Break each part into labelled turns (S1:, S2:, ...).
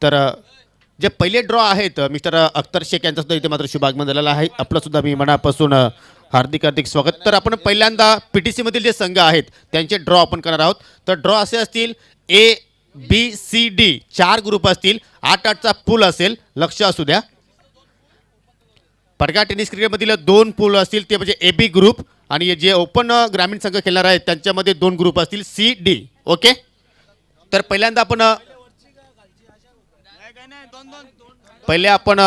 S1: तर जे पहिले ड्रॉ आहेत मिस्टर अख्तर शेख यांचा सुद्धा इथे मात्र शुभागमन झालेला आहे. आपलं सुद्धा मी मनापासून हार्दिक हार्दिक स्वागत. तर आपण पहिल्यांदा PTC मधील जे संघ आहेत त्यांचे ड्रॉ आपण करणार आहोत. तर ड्रॉ असे असतील ABCD 4 ग्रुप असतील, 8-8चा पूल असेल, लक्ष असू द्या. पडगा टेनिस क्रिकेटमधील 2 पूल असतील ते म्हणजे AB ग्रुप आणि जे ओपन ग्रामीण संघ खेळणार आहेत त्यांच्यामध्ये 2 ग्रुप असतील CD. ओके. तर पहिल्यांदा आपण पहिले आपण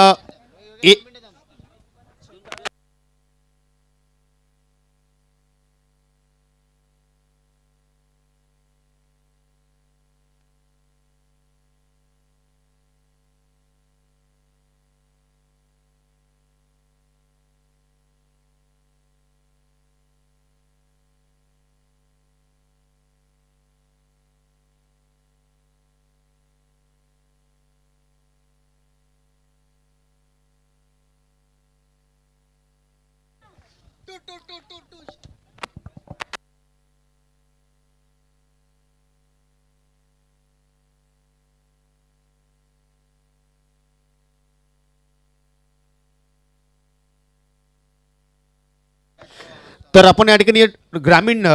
S1: तर आपण या ठिकाणी ग्रामीण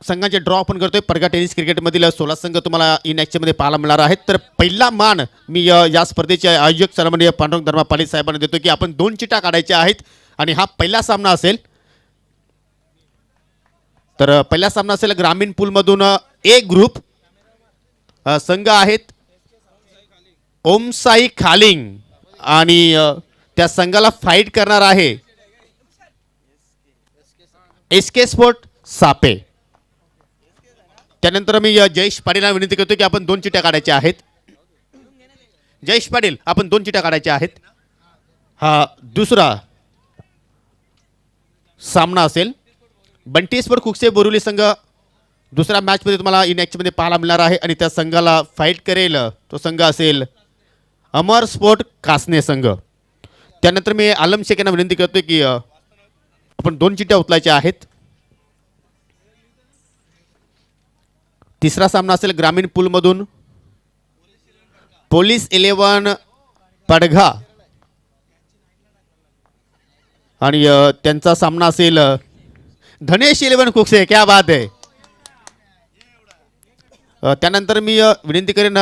S1: संघाचे ड्रॉ आपण करतोय. परगा टेनिस क्रिकेटमधील 16 संघ तुम्हाला इन ॲक्शनमध्ये पाहायला मिळणार आहेत. तर पहिला मान मी या स्पर्धेचे आयोजक सन्माननीय पांडुरंग धर्मापाली साहेबांना देतो की आपण 2 चिटा काढायच्या आहेत आणि हा पहिला सामना असेल. तर पहिला सामना असेल ग्रामीण पूलमधून A ग्रुप संघ आहेत ओमसाई खालिंग आणि त्या संघाला फाईट करणार आहे SK स्पोर्ट सापे. त्यानंतर मी जयेश पाटीलला विनंती करतो की आपण 2 चिट्या काढायच्या आहेत. जयेश पाटील आपण 2 चिट्या काढायच्या आहेत. हा दुसरा सामना असेल बंटी स्पोर्ट कुकसे बोरिवली संघ दुसऱ्या मॅचमध्ये तुम्हाला इन ॲक्शनमध्ये पाहायला मिळणार आहे आणि त्या संघाला फाईट करेल तो संघ असेल अमर स्पोर्ट कासने संघ. त्यानंतर मी आलम शेख यांना विनंती करतो की आपण 2 चिट्या उचलायच्या आहेत. तिसरा सामना असेल ग्रामीण पूलमधून पोलीस 11 पडघा आणि त्यांचा सामना असेल धनेश 11 कुकसे. क्या बात आहे. त्यानंतर मी विनंती करेन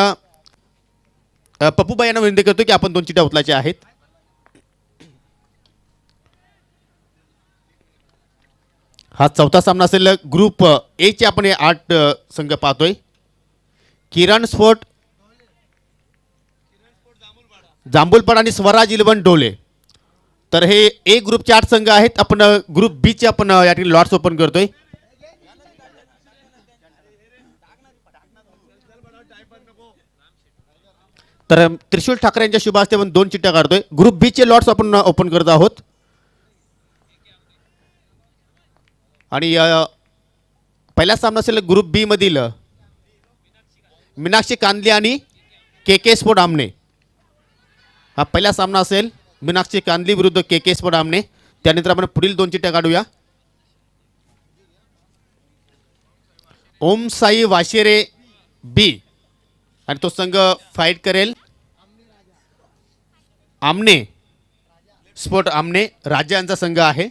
S1: पप्पूबाई यांना विनंती करतो की आपण 2 चिट्या उचलायच्या आहेत. हा चौथा सामना असेल ग्रुप A चे आपण 8 संघ पाहतोय. किरण स्पोर्ट जांभूलपाडा आणि स्वराज 11 डोले. तर हे A ग्रुपचे 8 संघ आहेत. आपण ग्रुप B चे आपण या ठिकाणी लॉट्स ओपन करतोय. तर त्रिशूल ठाकरे यांच्या शुभ हस्ते आपण 2 चिट्ट्या काढतोय. ग्रुप B चे लॉट्स आपण ओपन करत आहोत आणि पहिला सामना असेल ग्रुप B मधील मीनाक्षी कांदली आणि KK स्पोर्ट आमने. हा पहिला सामना असेल मीनाक्षी कांदली विरुद्ध KK स्पोर्ट आमने. त्यानंतर आपण पुढील 2 चिट्ट्या काढूया. ओम साई वाशेरे B आणि तो संघ फाईट करेल आमने स्पोर्ट आमने राजा यांचा संघ आहे.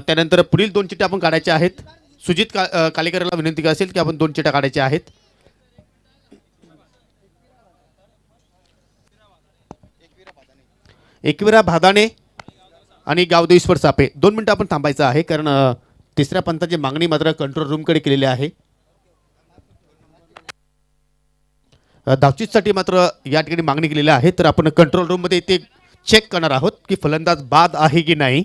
S1: त्यानंतर पुढील 2 चिट्ट्या आपण काढायच्या आहेत. सुजित कालेकरला विनंती असेल की आपण 2 चिट्ट्या काढायच्या आहेत. एकविरा भादाणे आणि गावदेवी स्पोर्ट सापे. 2 मिनिटं आपण थांबायचं आहे कारण तिसऱ्या पंथाची मागणी मात्र कंट्रोल रूमकडे केलेली आहे. धावचीसाठी मात्र या ठिकाणी मागणी केलेली आहे. तर आपण कंट्रोल रूममध्ये ते चेक करणार आहोत की फलंदाज बाद आहे की नाही.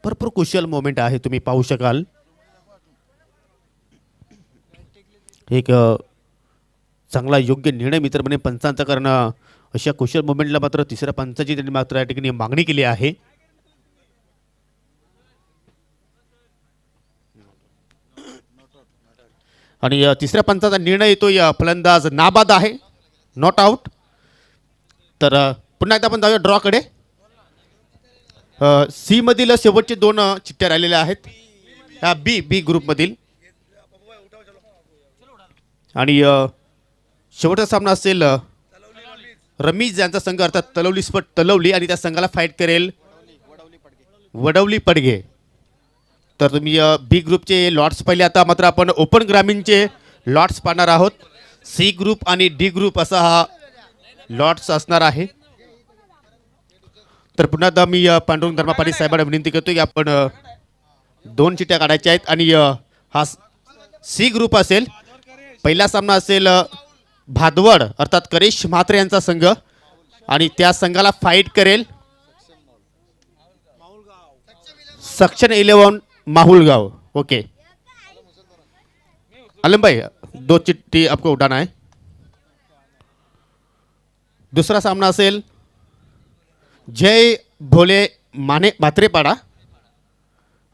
S1: भरपूर कुशल मोमेंट आहे तुम्ही पाहू शकाल. एक चांगला योग्य निर्णय मित्र म्हणे पंचांचा करणं. अशा कुशल मोमेंटला मात्र तिसऱ्या पंचाची त्यांनी मात्र या ठिकाणी मागणी केली आहे. आणि तिसऱ्या पंचाचा निर्णय येतोय. फलंदाज नाबाद आहे, नॉट आउट. तर पुन्हा एकदा आपण जाऊया ड्रॉकडे. सी मधील शेवटचे दोन चिठ्ठ्या राहिलेल्या आहेत, ह्या बी बी ग्रुपमधील. आणि शेवटचा सामना असेल रमीज यांचा संघ अर्थात तलवली स्पट तलवली, आणि त्या संघाला फाईट करेल वडवली पडघे. तर तुम्ही बी ग्रुपचे लॉट्स पाहिले. आता मात्र आपण ओपन ग्रामीणचे लॉट्स पाहणार आहोत. सी ग्रुप आणि डी ग्रुप असा हा लॉट्स असणार आहे. तर पुन्हा एकदा मी पांडुरंग धर्मापाली साहेबांना विनंती करतो की आपण दोन चिठ्ठ्या काढायच्या आहेत. आणि हा सी ग्रुप असेल. पहिला सामना असेल भादवड अर्थात करेश म्हात्रे यांचा संघ, आणि त्या संघाला फाईट करेल सक्षम 11 माहुलगाव. ओके आलम भाई, दो चिट्ठी आपको उठाना है. दूसरा सामना असेल जय भोले माने म्हात्रेपाडा,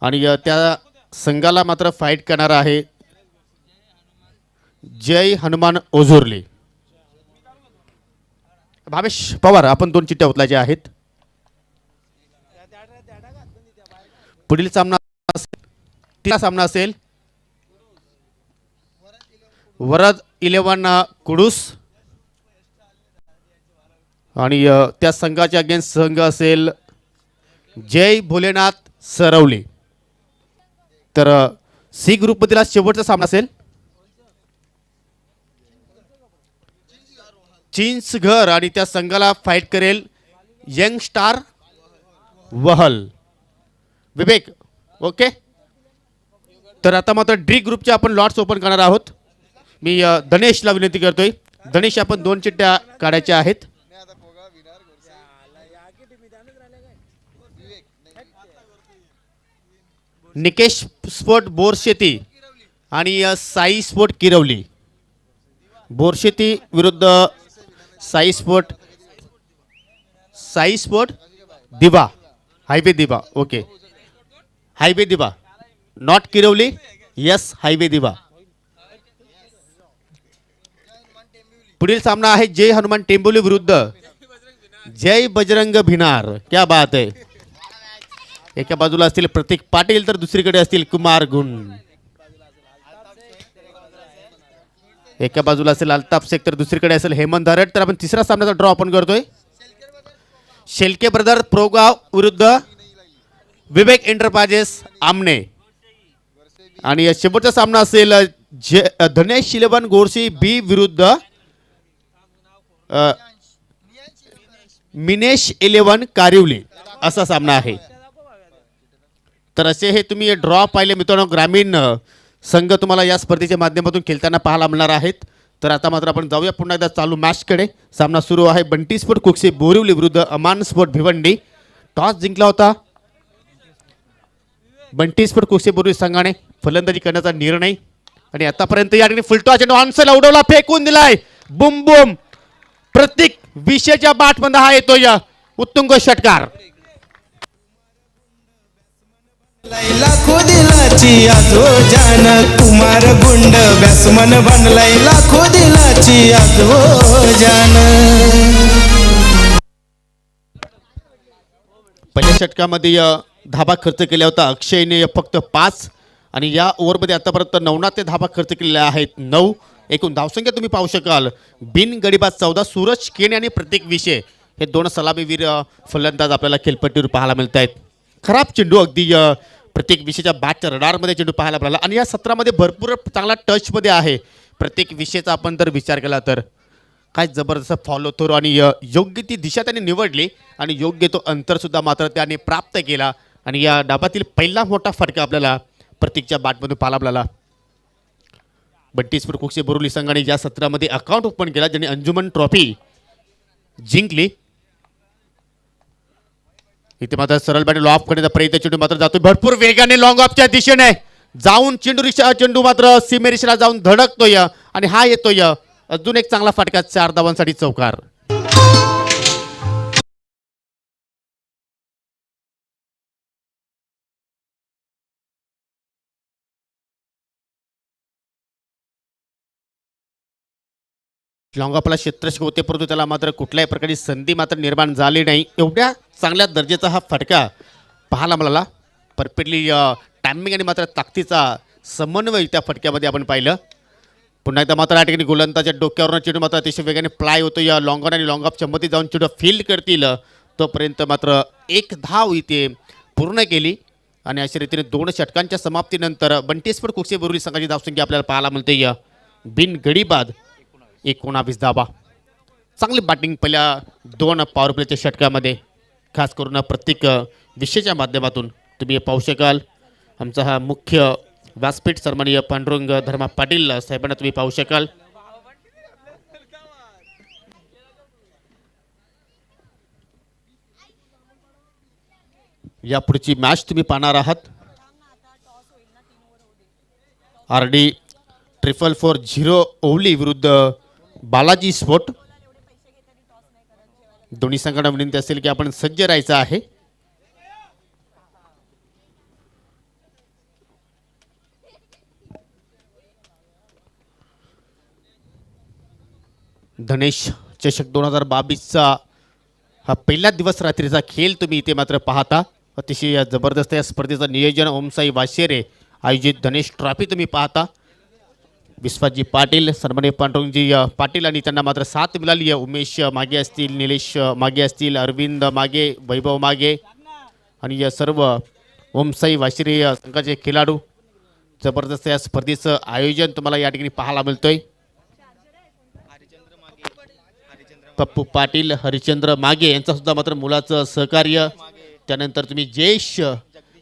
S1: आणि त्या संघाला मात्र फाईट करणार आहे जय हनुमान ओझोरले. भावेश पवार, आपण दोन चिठ्ठ्या उचलायच्या आहेत. पुढील सामना तिसरा सामना असेल वरद 11 कुडूस, आणि त्या संघाच्या अगेन्स्ट संघ असेल जय भोलेनाथ सरवली. तर सी ग्रुपमधील हा शेवटचा सामना असेल चिंचघर, आणि त्या संघाला फाईट करेल यंग स्टार वहल. विवेक ओके. तर आता मात्र डी ग्रुपचे आपण लॉट्स ओपन करणार आहोत. मी धनेशला विनंती करतोय. धनेश, आपण दोन चिठ्ठ्या काढायच्या आहेत. निकेश स्पोर्ट बोरशेती आणि साई स्पोर्ट किरवली. बोरशेती विरुद्ध साई स्पोर्ट दिवा हायवे दिवा. ओके हायवे दिवा, नॉट किरवली. यस हायवे दिवा. पुढील सामना आहे जय हनुमान टेंबोली विरुद्ध जय बजरंग भिनार. क्या बात आहे. एका बाजूला असतील प्रतीक पाटील तर दुसरीकडे असतील कुमार गुंड. एका बाजूला असेल अल्ताफ शेख तर दुसरीकडे असेल हेमंत धारट. तर आपण तिसरा सामन्याचा ड्रॉ आपण करतोय. शेलके ब्रदर प्रोगाव विरुद्ध विवेक एंटरप्राइजेस आमने, आणि शेवटचा सामना असेल धनेश 11 गोरसी बी विरुद्ध मिनेश 11 कारिवली असा सामना आहे. तर असे हे तुम्ही ड्रॉ पाहिले मित्रांनो. ग्रामीण संघ तुम्हाला या स्पर्धेच्या माध्यमातून खेळताना पाहायला मिळणार आहेत. तर आता मात्र आपण जाऊया पुन्हा एकदा चालू मॅचकडे. सामना सुरू आहे बंटी स्पोर्ट कुक्से बोरिवली विरुद्ध अमान स्पोर्ट भिवंडी. टॉस जिंकला होता बंटी स्पोर्ट कुक्से बोरिवली संघाने. फलंदाजी करण्याचा निर्णय, आणि आतापर्यंत या ठिकाणी फुलटॉस आणि ऑनसेल उडवला, फेकून दिलाय. बुम बुम. प्रत्येक विषयाच्या बाटमध्ये हा येतोय उत्तुंग षटकार.
S2: लाखो दिलाची आजो जान कुमार गुंड बॅट्समन बनलाय. लाखो दिलाची आजो जान.
S1: पहिल्या षटकामध्ये धाबा खर्च केला होता अक्षयने फक्त 5, आणि या ओव्हरमध्ये आतापर्यंत नवनाथ ते धाबा खर्च केलेले आहेत 9. एकूण धावसंख्या तुम्ही पाहू शकाल बिन गडीबाज 14. सूरज केन आणि प्रत्येक विषय हे दोन सलामीवीर फलंदाज आपल्याला खेळपट्टीवर पाहायला मिळत आहेत. खराब चेंडू अगदी प्रत्येक विषयाच्या बॅटच्या रडारमध्ये चेंडू पाहायला मिळाला, आणि या सत्रामध्ये भरपूर चांगला टचमध्ये आहे प्रत्येक विषयाचा. आपण जर विचार केला तर काय जबरदस्त फॉलो थ्रू, आणि योग्य ती दिशा त्याने निवडली, आणि योग्य तो अंतरसुद्धा मात्र त्याने प्राप्त केला. आणि या डाबातील पहिला मोठा फटका आपल्याला प्रत्येकच्या बॅटमधून पाहायला मिळाला. बंटी स्पोर्ट कुक्से बोरिवली संघाने या सत्रामध्ये अकाउंट ओपन केला, ज्यांनी अंजुमन ट्रॉफी जिंकली. इथे मात्र सरळ बॅट ऑफ करण्याचा प्रयत्न, चेंडू मात्र जातोय भरपूर वेगाने लॉंग ऑफच्या दिशेने जाऊन चेंडू मात्र सीमेरेषेला जाऊन धडकतोय, आणि हा येतोय अजून एक चांगला फटका 4 धावांसाठी चौकार. लॉंगापला क्षेत्ररक्षक होते, परंतु त्याला मात्र कुठल्याही प्रकारची संधी मात्र निर्माण झाली नाही. एवढ्या चांगल्या दर्जाचा हा फटका पाहायला मिळाला. परफेक्टली टायमिंग आणि मात्र ताकदीचा समन्वय त्या फटक्यामध्ये आपण पाहिलं. पुन्हा एकदा मात्र या ठिकाणी गोलंदाजाच्या डोक्यावरून चेंडू मात्र अतिशय वेगाने फ्लाय होतो. या लॉंग ऑन आणि लॉंग ऑफच्या मध्ये जाऊन चेंडू फील्ड करतील तोपर्यंत मात्र एक धाव इथे पूर्ण केली आणि अशा रीतीने 2 षटकांच्या समाप्तीनंतर बंटी स्पोर्ट कुकसे बोरिवली संघाची धावसंख्या आपल्याला पाहायला मिळते बिन गडी बाद 19 धावा. चांगली बॅटिंग पहिल्या 2 पॉवर प्लेच्या षटकामध्ये, खास करून प्रत्येक विषयाच्या माध्यमातून तुम्ही पाहू शकाल. आमचा हा मुख्य व्यासपीठ सन्माननीय पांडुरंग धर्मा पाटील साहेबांना तुम्ही पाहू शकाल. या पुढची मॅच तुम्ही पाहणार आहात. RD 444 ओवली विरुद्ध बालाजी स्पोर्ट. दोन्ही संघांना विनंती असेल की आपण सज्ज राहायचं आहे. धनेश चषक 2022चा हा पहिला दिवस रात्रीचा खेळ तुम्ही इथे मात्र पाहता. अतिशय जबरदस्त या स्पर्धेचं नियोजन ओमसाई वाशेरे आयोजित धनेश ट्रॉफी तुम्ही पाहता. विश्वजी पाटील, सन्माननीय पांडुरंगजी पाटील आणि त्यांना मात्र साथ मिळाली. उमेश मागे असतील, निलेश मागे असतील, अरविंद मागे, वैभव मागे आणि या सर्व ओमसाई वाशिरे संघाचे खेळाडू. जबरदस्त या स्पर्धेचं आयोजन तुम्हाला या ठिकाणी पाहायला मिळतोय. पप्पू पाटील, हरिचंद्र मागे यांचा सुद्धा मात्र मुलाचं सहकार्य. त्यानंतर तुम्ही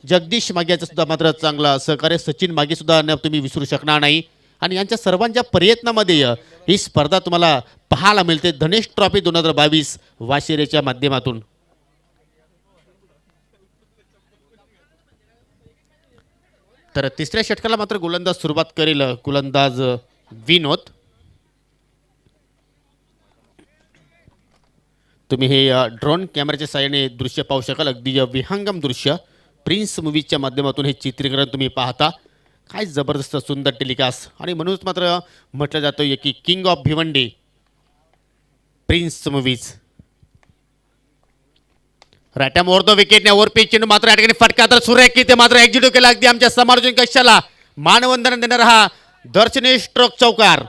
S1: जगदीश मागे यांचं सुद्धा मात्र चांगला सहकार्य. सचिन मागे सुद्धा तुम्ही विसरू शकणार नाही. आणि यांच्या सर्वांच्या प्रयत्नामध्ये ही स्पर्धा तुम्हाला पाहायला मिळते. धनेश ट्रॉफी 2022 वाशिरेच्या माध्यमातून. तर तिसऱ्या षटकाला मात्र गोलंदाज सुरुवात करेल गोलंदाज विनोद. तुम्ही हे ड्रोन कॅमेऱ्याच्या साहाय्याने दृश्य पाहू शकाल. अगदी विहंगम दृश्य प्रिन्स मूवीच्या माध्यमातून हे चित्रीकरण तुम्ही पाहता. काय जबरदस्त सुंदर टेलिकास्ट. आणि म्हणूनच मात्र म्हटलं जातं की king of Bhiwandi prince movies. राट्या मोर द विकेटने ओव्हर पिच चेंडू मात्र या ठिकाणी फटका तर सुरेख की ते मात्र एक्झिक्यूट केला. अगदी आमच्या समालोचन कक्षाला मानवंदन देणारा हा दर्शनीय स्ट्रोक चौकार.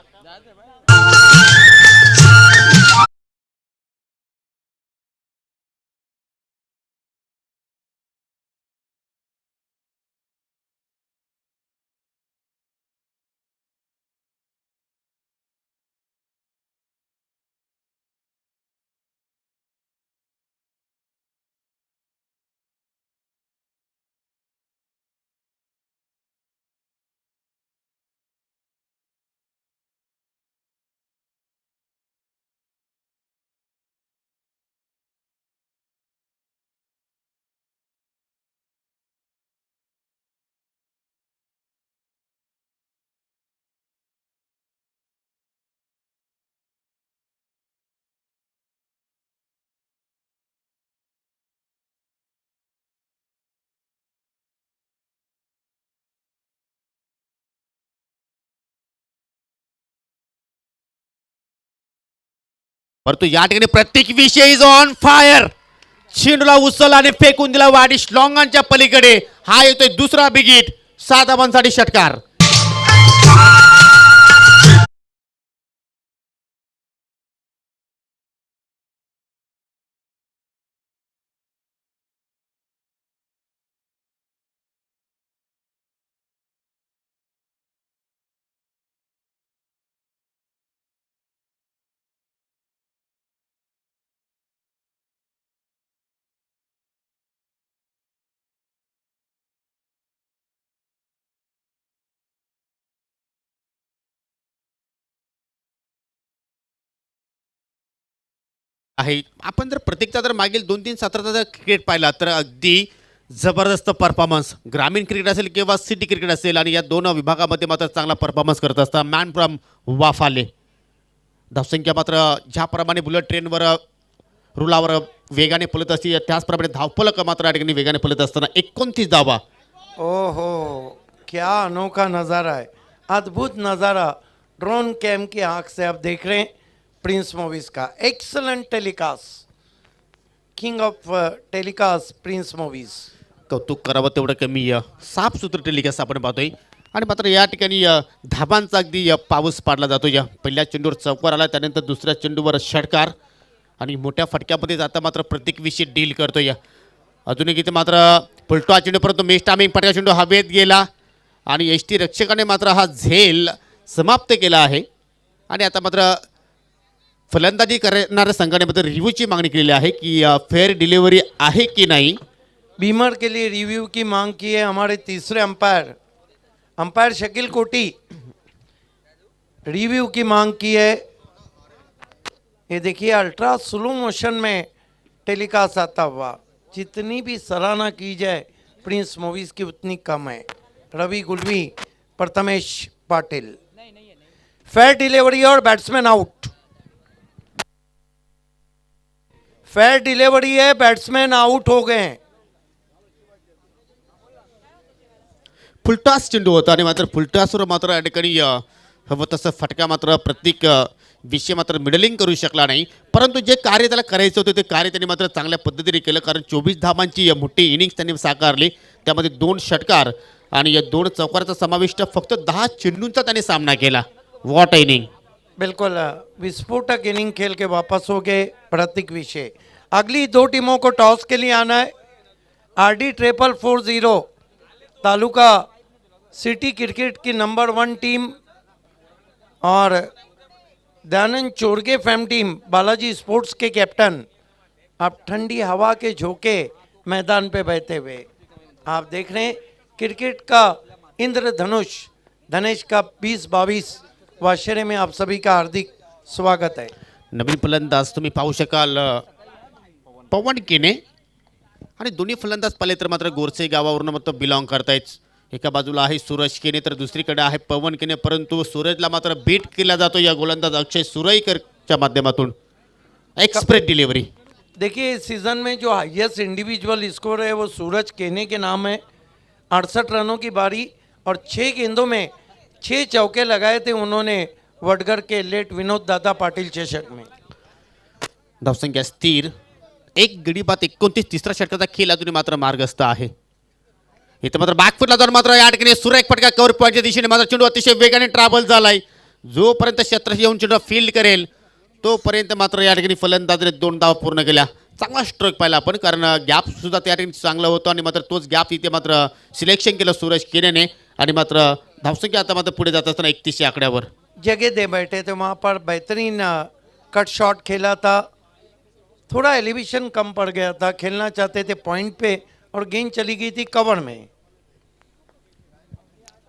S1: परंतु या ठिकाणी प्रत्येक विषय इज ऑन फायर. चेंडूला उचलला आणि फेकून दिला वाडिश लॉंगांच्या पलीकडे. हा येतोय दुसरा बिगिट. 7 धावांसाठी षटकार. आहे आपण जर प्रत्येकचा जर मागील 2-3 सत्राचा जर क्रिकेट पाहिला तर अगदी जबरदस्त परफॉर्मन्स. ग्रामीण क्रिकेट असेल किंवा सिटी क्रिकेट असेल आणि या दोन विभागामध्ये मात्र चांगला परफॉर्मन्स करत असतात. Man from Wafale. धावसंख्या मात्र ज्याप्रमाणे बुलेट ट्रेनवर रुलावर वेगाने पळत असते त्याचप्रमाणे धावफलक मात्र या ठिकाणी वेगाने पळत असताना 29 धावा.
S3: ओहो, क्या अनोखा नज़ारा है, अद्भुत नज़ारा. ड्रोन कैम की आँख से आप देख रहे हैं प्रिंस मूवीज का excellent telecast, king of telecast Prince movies.
S1: कौतुक करावं तेवढं कमी साफसुथरं टेलिकास्ट आपण पाहतोय. आणि मात्र या ठिकाणी धाबांचा अगदी पाऊस पाडला जातो. या पहिल्या चेंडूवर चौकार आला, त्यानंतर दुसऱ्या चेंडूवर षटकार आणि मोठ्या फटक्यामध्ये जाता मात्र प्रत्येक विषय डील करतो. या अजून एक इथे मात्र पुलटो चेंडू, परंतु मेश टायमिंग फटका चेंडू हवेत गेला आणि एस टी रक्षकाने मात्र हा झेल समाप्त केला आहे. आणि आता मात्र फलंदाजी करणाऱ्या संघाने मात्र रिव्ह्यूची मागणी केलेली आहे की फेअर डिलिव्हरी आहे की नाही.
S3: बीमर के लिए रिव्यू की मांग की है हमारे तीसरे अंपायर शकील कोटी, रिव्यू की मांग की है. ये देखिए अल्ट्रा स्लो मोशन में टेलीकास्ट आता हुआ, जितनी भी सराहना की जाए प्रिंस मूवीज की उतनी कम है. रवि गुलवी, प्रथमेश पाटिल. फेयर डिलीवरी और बैट्समैन आउट. फेयर डिलीवरी है, बैट्समैन आउट हो गए हैं.
S1: फुलटॉस चेंडू होता आणि मात्र फुलटॉसवर मात्र या ठिकाणी हवं तसं फटका मात्र प्रत्येक विषय मात्र मिडलिंग करू शकला नाही. परंतु जे कार्य त्याला करायचं होतं ते कार्य त्यांनी मात्र चांगल्या पद्धतीने केलं, कारण 24 धावांची मोठी इनिंग्स त्यांनी साकारली. त्यामध्ये 2 षटकार आणि या 2 चौकाराचा समाविष्ट फक्त 10 चेंडूंचा त्यांनी सामना केला. What inning.
S3: बिल्कुल विस्फोटक इनिंग खेल के वापस हो गए प्रतीक विषय. अगली 2 टीमों को टॉस के लिए आना है. RD 440 तालुका सिटी क्रिकेट की नंबर 1 टीम और दयानंद चोरगे फैम टीम बालाजी स्पोर्ट्स के कैप्टन आप ठंडी हवा के झोंके मैदान पे बहते हुए आप देख रहे हैं क्रिकेट का इंद्रधनुष धनेश का 2022 वाशरे में आप सभी का हार्दिक स्वागत है.
S1: नवीन फलंदाज तुम्ही पाहू शकाल पवन केने, आणि दोन्ही फलंदाज पाहिले तर मात्र गोरसे गावावरून मात्र बिलॉंग करतायत. एका बाजूला आहे सूरज केने तर दुसरीकडे आहे पवन केने, परंतु सूरजला मात्र बीट केला जातो या गोलंदाज अक्षय सुरईकरच्या माध्यमातून. Express delivery.
S3: देखिए इस सीज़न में जो हाईएस्ट इंडिविजुअल स्कोर है वो सूरज केने के नाम है. 68 रनों की बारी और 6 गेंदों में 6 चौके लगाए थे उन्होंने वडगर के लेट विनोद दादा पाटिल चषक में.
S1: धावसंख्या स्थिर, एक गडी बाद 29. तिसरा षटकाचा खेळ अजून मात्र मार्गस्थ आहे. इथं मात्र बॅकफुटला जाऊन मात्र या ठिकाणी सुरेख फटका कव्हर पॉईंटच्या दिशेने मात्र चेंडू अतिशय वेगाने ट्रॅव्हल झालाय. जोपर्यंत क्षेत्राशी येऊन चेंडू फील्ड करेल तोपर्यंत मात्र या ठिकाणी फलंदाजाने 2 धावा पूर्ण केल्या. चांगला स्ट्रोक पाहिला आपण, कारण गॅप सुद्धा त्या ठिकाणी चांगला होतो आणि मात्र तोच गॅप इथे मात्र सिलेक्शन केलं सूरज केनेने आणि मात्र धावसंख्या आता मात्र पुढे जात असताना 31 आकड्यावर.
S3: जगह दे बैठे थे वहाँ पर बेहतरीन कट शॉट खेला था. थोड़ा एलिवेशन कम पड़ गया था, खेलना चाहते थे पॉइंट पे और गेंद चली गई थी कवर में.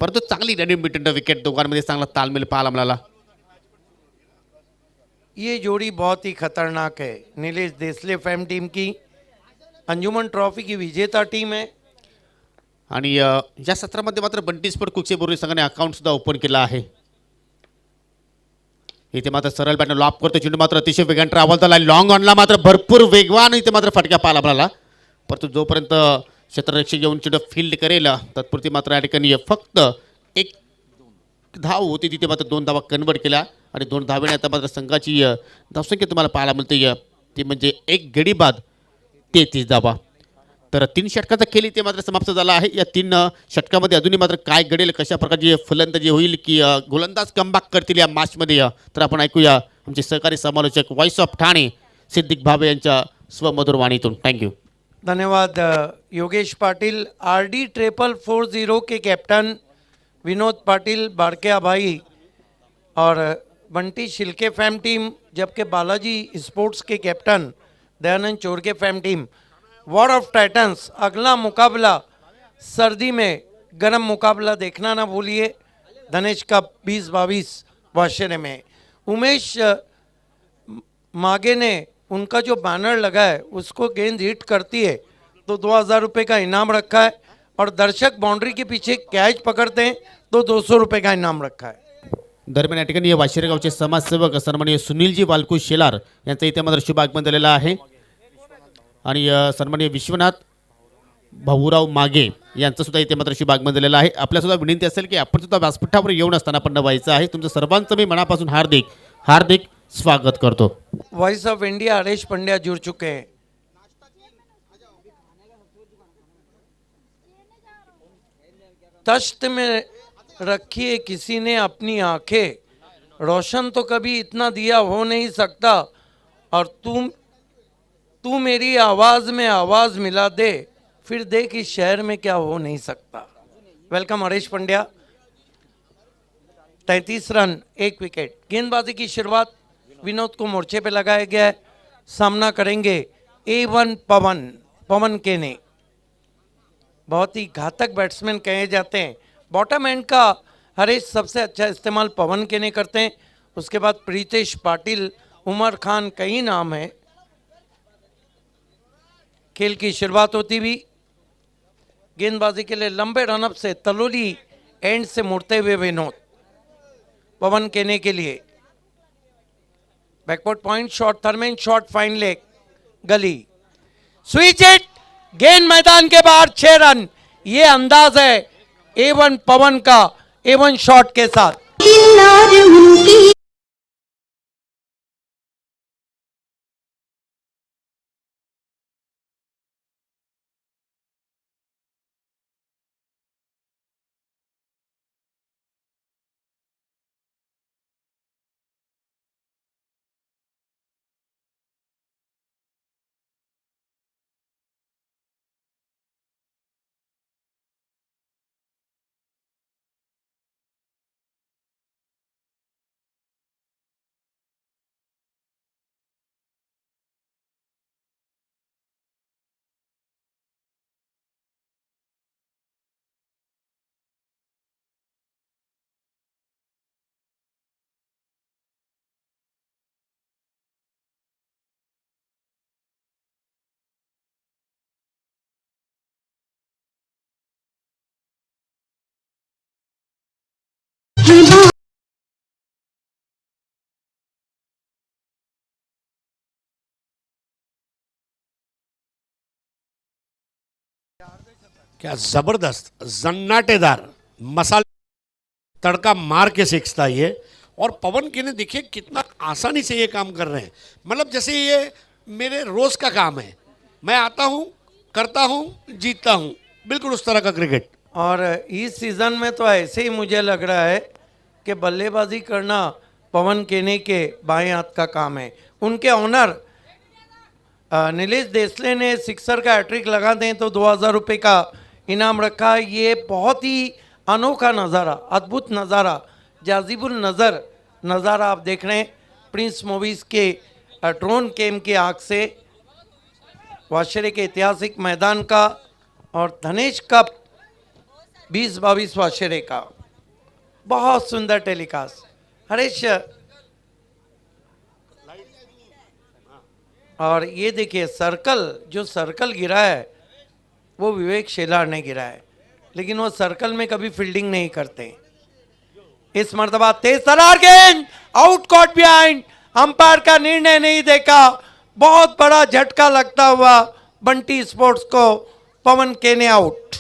S1: परंतु चांगली रनिंग बिटवीन द विकेट, दोघांमध्ये चांगला तालमेल पाहायला मिळाला.
S3: ये जोड़ी बहुत ही खतरनाक है. नीलेश देसले फैम टीम की अंजुमन ट्रॉफी की विजेता टीम है.
S1: आणि या सत्रामध्ये मात्र बंटी स्पोर्ट कुकसे बोर्डी संघाने अकाउंट सुद्धा ओपन केला आहे. इथे मात्र सरळ बॅटने लॉप करतो चेंडू, मात्र अतिशय वेगाने ट्रॅव्हल झाला. लॉंग ऑनला मात्र भरपूर वेगवान इथे मात्र फटका पाहायला मिळाला. परंतु जोपर्यंत क्षेत्ररक्षक येऊन चेंडू फील्ड करेल तत्पुरती मात्र या ठिकाणी फक्त 1 धाव होती, तिथे मात्र 2 धावा कन्वर्ट केल्या आणि 2 धावेने आता मात्र संघाची धावसंख्या तुम्हाला पाहायला मिळते ती म्हणजे 1 गडी बाद 33 धावा. तर 3 षटकाचा खेळ इथे मात्र समाप्त झाला आहे. या 3 षटकामध्ये अजूनही मात्र काय घडेल, कशा प्रकारची फलंदाजी होईल की गोलंदाज कमबॅक करतील या मॅचमध्ये, तर आपण ऐकूया आमचे सहकारी समालोचक व्हॉइस ऑफ ठाणे सिद्दीक भावे यांच्या स्वमधुर वाणीतून. थँक्यू.
S3: धन्यवाद योगेश पाटिल. RD 440 के कैप्टन विनोद पाटिल बारकिया भाई और बंटी शिल्के फैम टीम, जबकि Balaji sports K captain Dayanand Chorge Faim team. War of titans अगला मुकाबला सर्दी में गर्म मुकाबला देखना ना भूलिए. धनेश का 2022 वाशरे में उमेश मागे ने उनका जो बैनर लगा है उसको गेंद हिट करती है तो 2000 रुपये का इनाम रखा है और दर्शक बाउंड्री के पीछे कैच पकड़ते हैं तो 200 रुपये का इनाम रखा है.
S1: दरम्यान या ठिकाणी वाशिरे गावचे समाजसेवक सन्माननीय सुनीलजी वालकू शेलार यांचा इथे मात्र शुभागमन झालेला आहे आणि सन्माननीय विश्वनाथ भाऊराव मागे यांचं सुद्धा इथे मात्र शुभागमन झालेलं आहे. आपल्या सुद्धा विनंती असेल की आपण सुद्धा व्यासपीठावर येऊन असताना आपण व्हायचं आहे. तुमचं सर्वांचं मी मनापासून हार्दिक हार्दिक स्वागत करतो.
S3: Voice of India Haresh Pandya जुड़ चुके हैं. तश्त में रखिए किसी ने अपनी आंखें, रोशन तो कभी इतना दिया हो नहीं सकता, और तू मेरी आवाज में आवाज मिला दे, फिर देख इस शहर में क्या हो नहीं सकता. Welcome Haresh Pandya. 33 run 1 wicket. गेंदबाजी की शुरुआत विनोद को मोर्चे पे लगाया गया है. सामना करेंगे A1 पवन केने. बहुत ही घातक बैट्समैन कहे जाते हैं. बॉटम एंड का हरेश सबसे अच्छा इस्तेमाल पवन केने करते हैं. उसके बाद प्रीतेश पाटिल, उमर खान, कई नाम है. खेल की शुरुआत होती हुई गेंदबाजी के लिए लंबे रनअप से तलोली एंड से मुड़ते हुए विनोद. पवन केने के लिए backward point shot, third man shot, fine leg, gully, switch it. गेंद मैदान के बाहर. 6 रन. ये अंदाज है A1 पवन का A1 शॉट के साथ.
S4: क्या जबरदस्त जन्नाटेदार मसाले तड़का मार के सीखता ये. और पवन के ने देखिए कितना आसानी से ये काम कर रहे हैं. मतलब जैसे ये मेरे रोज का काम है, मैं आता हूँ, करता हूँ, जीतता हूँ. बिल्कुल उस तरह का क्रिकेट.
S3: और इस सीजन में तो ऐसे ही मुझे लग रहा है कि बल्लेबाजी करना पवन केने के बाएं हाथ का काम है. उनके ऑनर नीलेश देसले ने सिक्सर का हैट्रिक लगा दें तो 2000 रुपये का इनाम रखा. ये बहुत ही अनोखा नज़ारा, अद्भुत नज़ारा, जाजिबुल नज़र नज़ारा आप देख रहे हैं प्रिंस मूवीज़ के ड्रोन कैम की आँख से. वाशरे के ऐतिहासिक मैदान का और धनेश कप 20-22 वाशरे का बहुत सुंदर टेलीकास्ट. हरेश, और ये देखिए सर्कल, जो सर्कल गिरा है वो विवेक शेलार ने गिरा है, लेकिन वो सर्कल में कभी फील्डिंग नहीं करते. इस मर्तबा तेज तरार गेंद, आउट कॉट बिहाइंड. अंपायर का निर्णय नहीं देखा. बहुत बड़ा झटका लगता हुआ बंटी स्पोर्ट्स को. पवन केने आउट.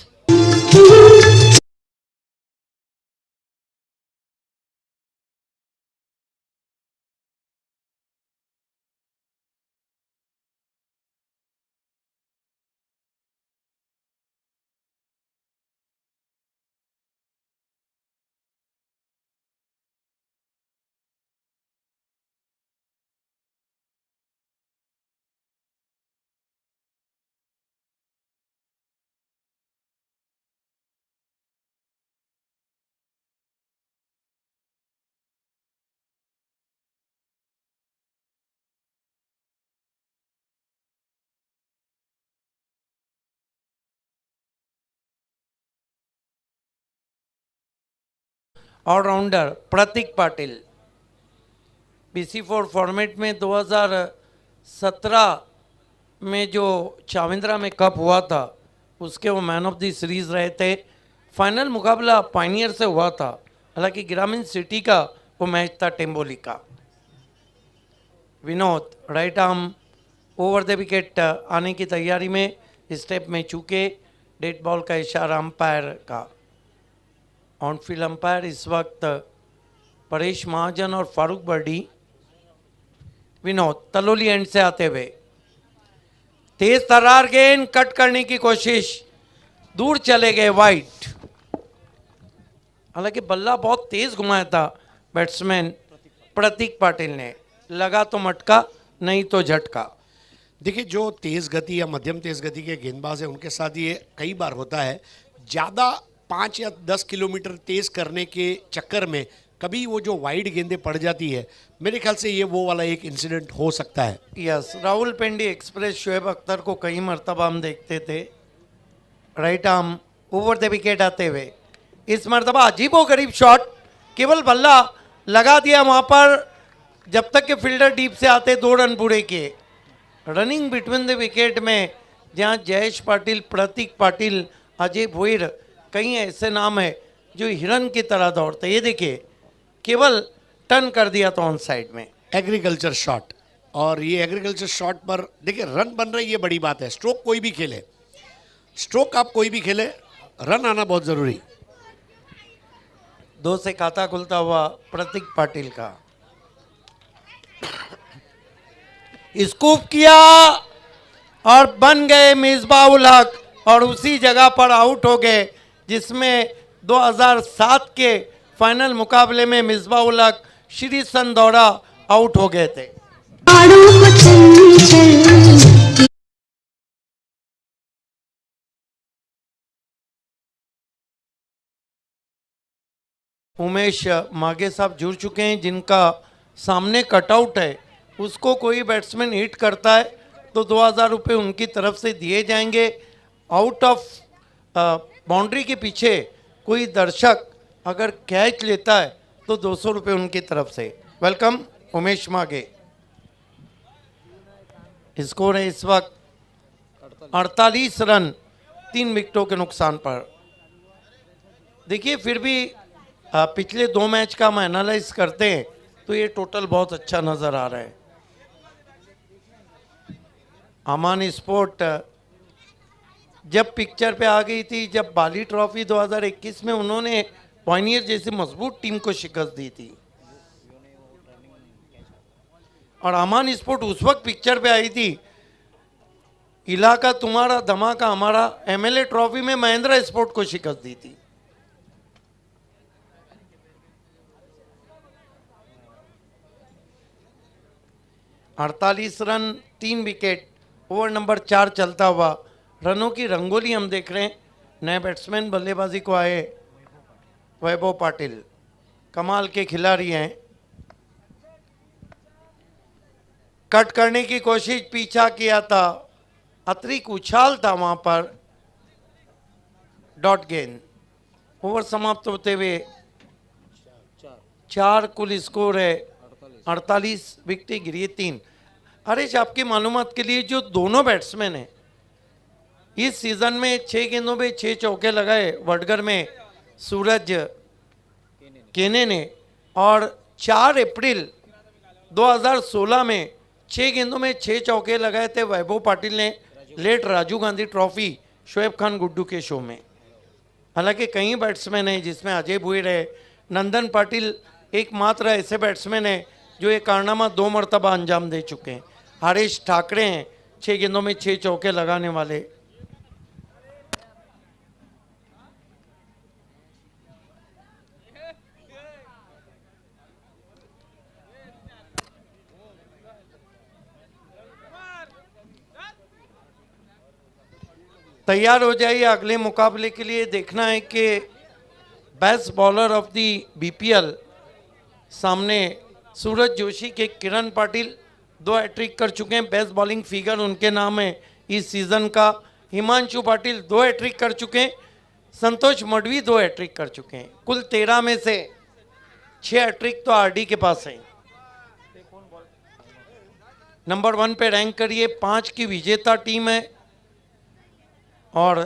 S3: ऑलराउंडर प्रतीक पाटिल. BC4 फॉर्मेट में 2017 में जो चाविंद्रा में कप हुआ था उसके वो मैन ऑफ द सीरीज रहे थे. फाइनल मुकाबला पाइनियर से हुआ था, हालांकि ग्रामीण सिटी का वो मैच था टेम्बोली का. Vinod right arm over the wicket आने की तैयारी में, स्टेप में चूके. डेड बॉल का इशारा अंपायर का. ऑनफील्ड अंपायर इस वक्त परेश महाजन और फारूक बर्डी. विनोद तलोली एंड से आते हुए, तेज तर्रार गेंद, कट करने की कोशिश, दूर चले गए वाइट। हालांकि बल्ला बहुत तेज घुमाया था बैट्समैन प्रतीक पाटिल ने, लगा तो मटका नहीं तो झटका।
S4: देखिए, जो तेज़ गति या मध्यम तेज़ गति के गेंदबाज हैं उनके साथ ये कई बार होता है, ज़्यादा 5 या 10 किलोमीटर तेज़ करने के चक्कर में कभी वो जो वाइड गेंदें पड़ जाती है, मेरे ख्याल से ये वो वाला एक इंसिडेंट हो सकता है।
S3: यस, राहुल पेंडी एक्सप्रेस शोएब अख्तर को कई मरतबा हम देखते थे right arm over the wicket आते हुए। इस मरतबा अजीबो गरीब शॉट, केवल बल्ला लगा दिया वहाँ पर, जब तक के फील्डर डीप से आते 2 रन पूरे किए। रनिंग बिटवीन द विकेट में जहाँ जयेश पाटिल, प्रतीक पाटिल, अजय भोईर, कई ऐसे नाम है जो हिरन की तरह दौड़ते। ये देखिए, केवल टर्न कर दिया तो ऑन साइड में।
S4: एग्रीकल्चर शॉट, और ये एग्रीकल्चर शॉट पर देखिए रन बन रहे, ये बड़ी बात है। स्ट्रोक कोई भी खेले, स्ट्रोक आप कोई भी खेले, रन आना बहुत ज़रूरी।
S3: 2 से खाता खुलता हुआ प्रतीक पाटिल का, स्कूप किया और बन गए मिसबाह उल हक, और उसी जगह पर आउट हो गए जिसमें 2007 के फाइनल मुकाबले में मिसबाह उल हक श्री संदौड़ा आउट हो गए थे। उमेश मागे साहब जुड़ चुके हैं, जिनका सामने कटआउट है, उसको कोई बैट्समैन हिट करता है तो 2000 रुपये उनकी तरफ से दिए जाएंगे। आउट ऑफ बाउंड्री के पीछे कोई दर्शक अगर कैच लेता है तो 200 रुपये उनकी तरफ से। वेलकम उमेश मागे। स्कोर है इस वक्त 48 रन 3 विकेटों के नुकसान पर। देखिए, फिर भी पिछले 2 मैच का हम एनालाइज करते हैं तो ये टोटल बहुत अच्छा नज़र आ रहा है। अमान स्पोर्ट जब पिक्चर पे आ गई थी, जब बाली ट्रॉफी 2021 में उन्होंने पॉइनियर जैसी मजबूत टीम को शिकस्त दी थी, और अमान स्पोर्ट उस वक्त पिक्चर पे आई थी, इलाका तुम्हारा धमाका हमारा, एमएलए ट्रॉफी में महिंद्रा स्पोर्ट को शिकस्त दी थी। अड़तालीस रन 3 विकेट, ओवर नंबर 4 चलता हुआ, रनों की रंगोली हम देख रहे हैं। नए बैट्समैन बल्लेबाजी को आए वैभव पाटिल, कमाल के खिलाड़ी हैं। कट करने की कोशिश, पीछा किया था, अतिरिक्त उछाल था वहां पर, डॉट गेंद। ओवर समाप्त होते हुए 4 कुल स्कोर है, 48 विकेटें गिरी 3। हरीश, आपकी मालूमात के लिए, जो दोनों बैट्समैन हैं इस सीजन में 6 गेंदों पे 6 चौके लगाए, वडगर में सूरज केने ने, और 4 अप्रैल 2016 में 6 गेंदों में 6 चौके लगाए थे वैभव पाटिल ने, लेट राजीव गांधी ट्रॉफी शोएब खान गुड्डू के शो में। हालांकि कई बैट्समैन हैं जिसमें अजय भुईर है, नंदन पाटिल एकमात्र ऐसे बैट्समैन हैं जो ये कारनामा 2 मरतबा अंजाम दे चुके हैं। हरीश ठाकरे हैं 6 गेंदों में 6 चौके लगाने वाले। तैयार हो जाइए अगले मुकाबले के लिए। देखना है कि best bowler of the BPL सामने सूरज जोशी के किरण पाटिल 2 हैट्रिक कर चुके हैं, बेस्ट बॉलिंग फिगर उनके नाम है इस सीज़न का। हिमांशु पाटिल 2 हैट्रिक कर चुके हैं, संतोष मडवी 2 हैट्रिक कर चुके हैं। कुल 13 में से 6 हैट्रिक तो आरडी के पास है। नंबर 1 पे रैंक करिए, 5 की विजेता टीम है और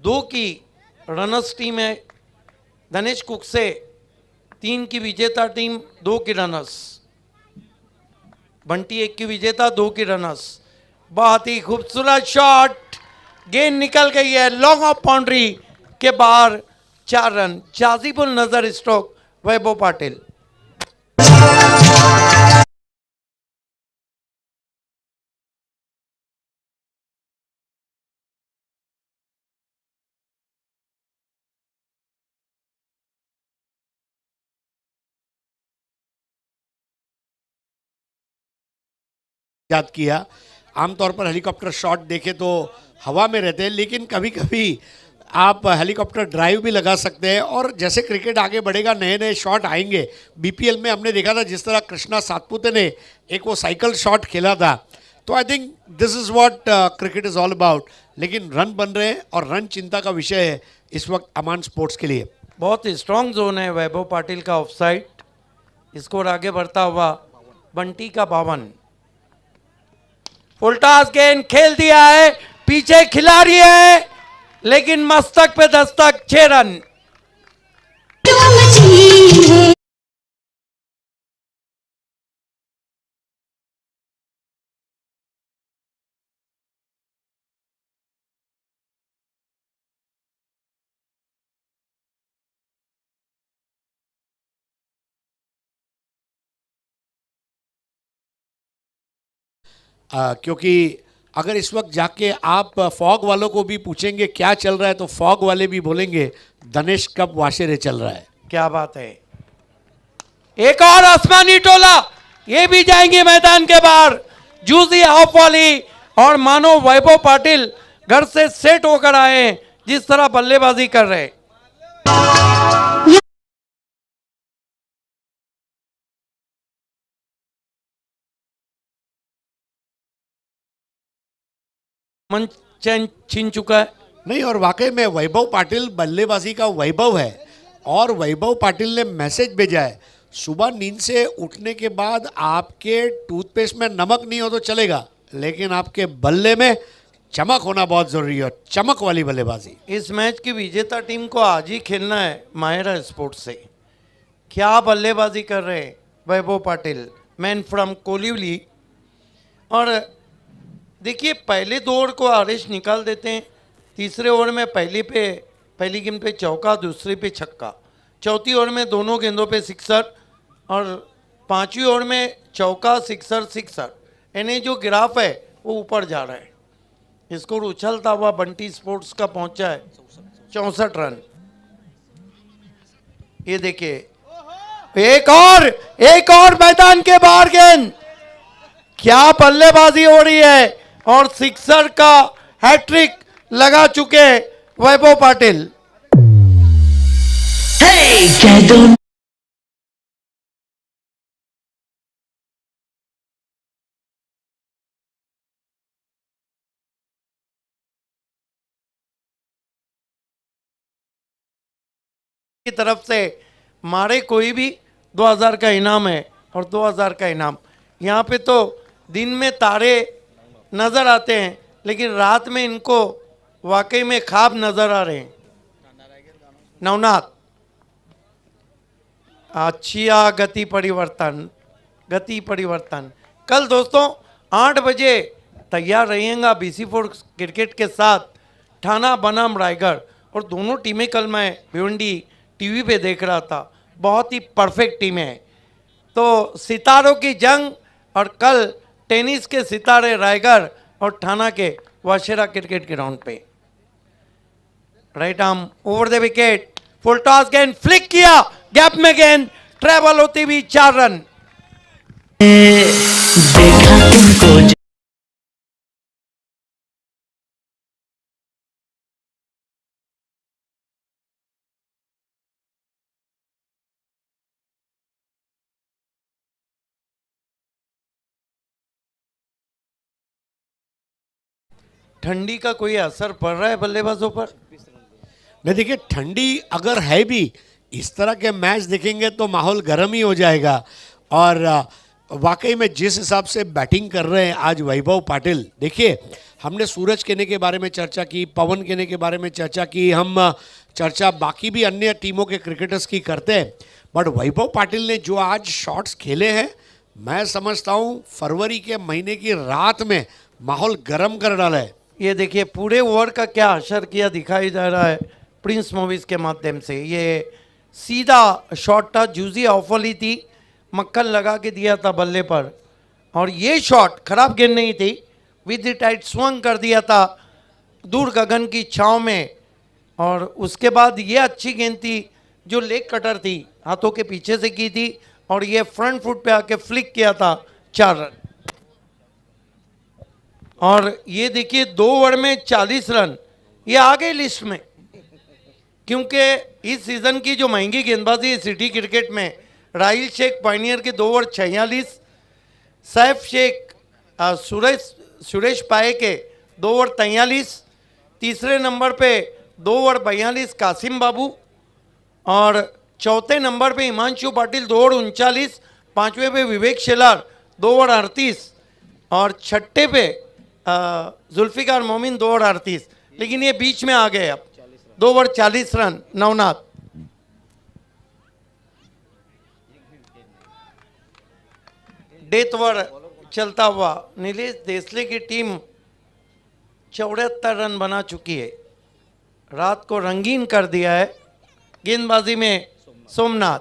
S3: 2 की रनर्स टीम है। धनेश कुकसे 3 की विजेता टीम, 2 की रनर्स। बंटी 1 की विजेता, 2 की रनर्स। बहुत ही खूबसूरत शॉट, गेंद निकल गई है लॉन्ग ऑफ बाउंड्री के बाहर, 4 रन। जाजिबुल नजर स्ट्रोक वैभव पाटिल।
S4: याद किया। आमतौर पर हेलीकॉप्टर शॉट देखे तो हवा में रहते हैं, लेकिन कभी कभी आप हेलीकॉप्टर ड्राइव भी लगा सकते हैं। और जैसे क्रिकेट आगे बढ़ेगा नए नए शॉट आएंगे। बीपीएल में हमने देखा था जिस तरह कृष्णा सातपुते ने एक वो साइकिल शॉट खेला था। तो I think this is what cricket is all about. लेकिन रन बन रहे हैं और रन चिंता का विषय है इस वक्त अमान स्पोर्ट्स के लिए।
S3: बहुत स्ट्रांग जोन है वैभव पाटिल का ऑफसाइड। स्कोर आगे बढ़ता हुआ बंटी का 52। फुलटॉस गेंद खेल दिया है, पीछे खिलाड़ी है लेकिन मस्तक पे दस्तक, 6 रन।
S4: क्योंकि अगर इस वक्त जाके आप फॉग वालों को भी पूछेंगे क्या चल रहा है तो फॉग वाले भी बोलेंगे धनेश कप वाशेरे चल रहा है।
S3: क्या बात है। एक और आसमानी टोला, ये भी जाएंगे मैदान के बाहर। जूसी ऑफ वाली और मानो वैभव पाटिल घर से सेट होकर आए हैं, जिस तरह बल्लेबाजी कर रहे हैं। मंच चैन छीन चुका है।
S4: नहीं, और वाकई में वैभव पाटिल बल्लेबाजी का वैभव है। और वैभव पाटिल ने मैसेज भेजा है, सुबह नींद से उठने के बाद आपके टूथपेस्ट में नमक नहीं हो तो चलेगा, लेकिन आपके बल्ले में चमक होना बहुत जरूरी है। चमक वाली बल्लेबाजी।
S3: इस मैच की विजेता टीम को आज ही खेलना है माहिरा स्पोर्ट्स से। क्या बल्लेबाजी कर रहे हैं वैभव पाटिल, मैन फ्रॉम कोलिवली। और देखिए पहले 2 ओवर को आदेश निकाल देते हैं। तीसरे ओवर में पहली गेंद पे चौका, दूसरी पे छक्का। चौथी ओवर में दोनों गेंदों पे सिक्सर और 5वीं ओवर में चौका, सिक्सर, सिक्सर। यानी जो ग्राफ है वो ऊपर जा रहा है। स्कोर उछलता हुआ बंटी स्पोर्ट्स का पहुंचा है 64 रन। ये देखिए एक और मैदान के बाहर गेंद। क्या बल्लेबाजी हो रही है और सिक्सर का हैट्रिक लगा चुके वैभव पाटिल। की तरफ से मारे कोई भी 2000 का इनाम है और 2000 का इनाम। यहाँ पे तो दिन में तारे नजर आते हैं लेकिन रात में इनको वाकई में ख्वाब नजर आ रहे हैं। नवनाथ, अच्छिया गति परिवर्तन। कल दोस्तों 8 बजे तैयार रहिएगा BC4 क्रिकेट के साथ ठाना बनाम रायगढ़। और दोनों टीमें कल मैं भिवंडी टीवी पे देख रहा था, बहुत ही परफेक्ट टीमें हैं। तो सितारों की जंग, और कल टेनिस के सितारे रायगढ़ और ठाना के वाशेरा क्रिकेट ग्राउंड पे। Right arm over the wicket, full toss गेंद फ्लिक किया, गैप में गेंद ट्रेवल होती हुई 4 रन।
S5: देखा तुमको
S3: ठंडी का कोई असर पड़ रहा है बल्लेबाजों पर?
S4: नहीं, देखिए ठंडी अगर है भी, इस तरह के मैच देखेंगे तो माहौल गर्म ही हो जाएगा। और वाकई में जिस हिसाब से बैटिंग कर रहे हैं आज वैभव पाटिल, देखिए हमने सूरज केने के बारे में चर्चा की, पवन केने के बारे में चर्चा की, हम चर्चा बाकी भी अन्य टीमों के क्रिकेटर्स की करते हैं, बट वैभव पाटिल ने जो आज शॉट्स खेले हैं, मैं समझता हूँ फरवरी के महीने की रात में माहौल गर्म कर डाला है।
S3: ये देखिए पूरे ओवर का क्या असर किया दिखाई दे रहा है प्रिंस मूवीज के माध्यम से। ये सीधा शॉट था, जूजी ऑफली थी, मक्खन लगा के दिया था बल्ले पर। और ये शॉट खराब गेंद नहीं थी, विद द टाइट स्वंग कर दिया था दूर गगन की छांव में। और उसके बाद ये अच्छी गेंद थी जो लेग कटर थी, हाथों के पीछे से की थी, और ये फ्रंट फुट पे आके फ्लिक किया था 4 रन। और ये देखिए 2 ओवर में 40 रन, ये आ गए लिस्ट में, क्योंकि इस सीज़न की जो महंगी गेंदबाजी है सिटी क्रिकेट में, राहिल शेख पायनियर के 2 ओवर 46, सैफ शेख सुरेश पाए के 2 ओवर 43, तीसरे नंबर पे 2 ओवर 42 कासिम बाबू, और चौथे नंबर पे हिमांशु पाटिल 2 ओवर 39, पांचवें पे विवेक शेलार 2 ओवर 38, और छठे पे जुल्फिकार मोमिन 2 ओवर 38, लेकिन ये बीच में आ गए अब 2 over 40 run Navnath. Death over चलता हुआ नीलेश देसले की टीम 74 रन बना चुकी है, रात को रंगीन कर दिया है गेंदबाजी में सोमनाथ।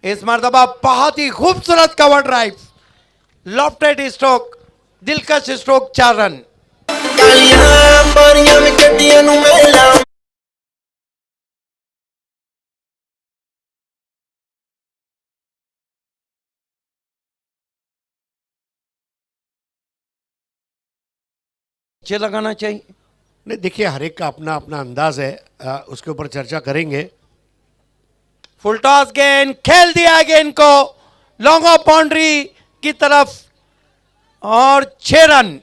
S3: इस मर्तबा बहुत ही खूबसूरत कवर ड्राइव, लॉफ्टेड स्ट्रोक, दिलकश स्ट्रोक, 4 रन। नीचे लगाना चाहिए।
S4: नहीं देखिए, हर एक का अपना अपना अंदाज है, उसके ऊपर चर्चा करेंगे।
S3: फुल टॉस गेंद खेल दिया गेंद को लॉन्ग ऑफ बाउंड्री की तरफ और 6 रन।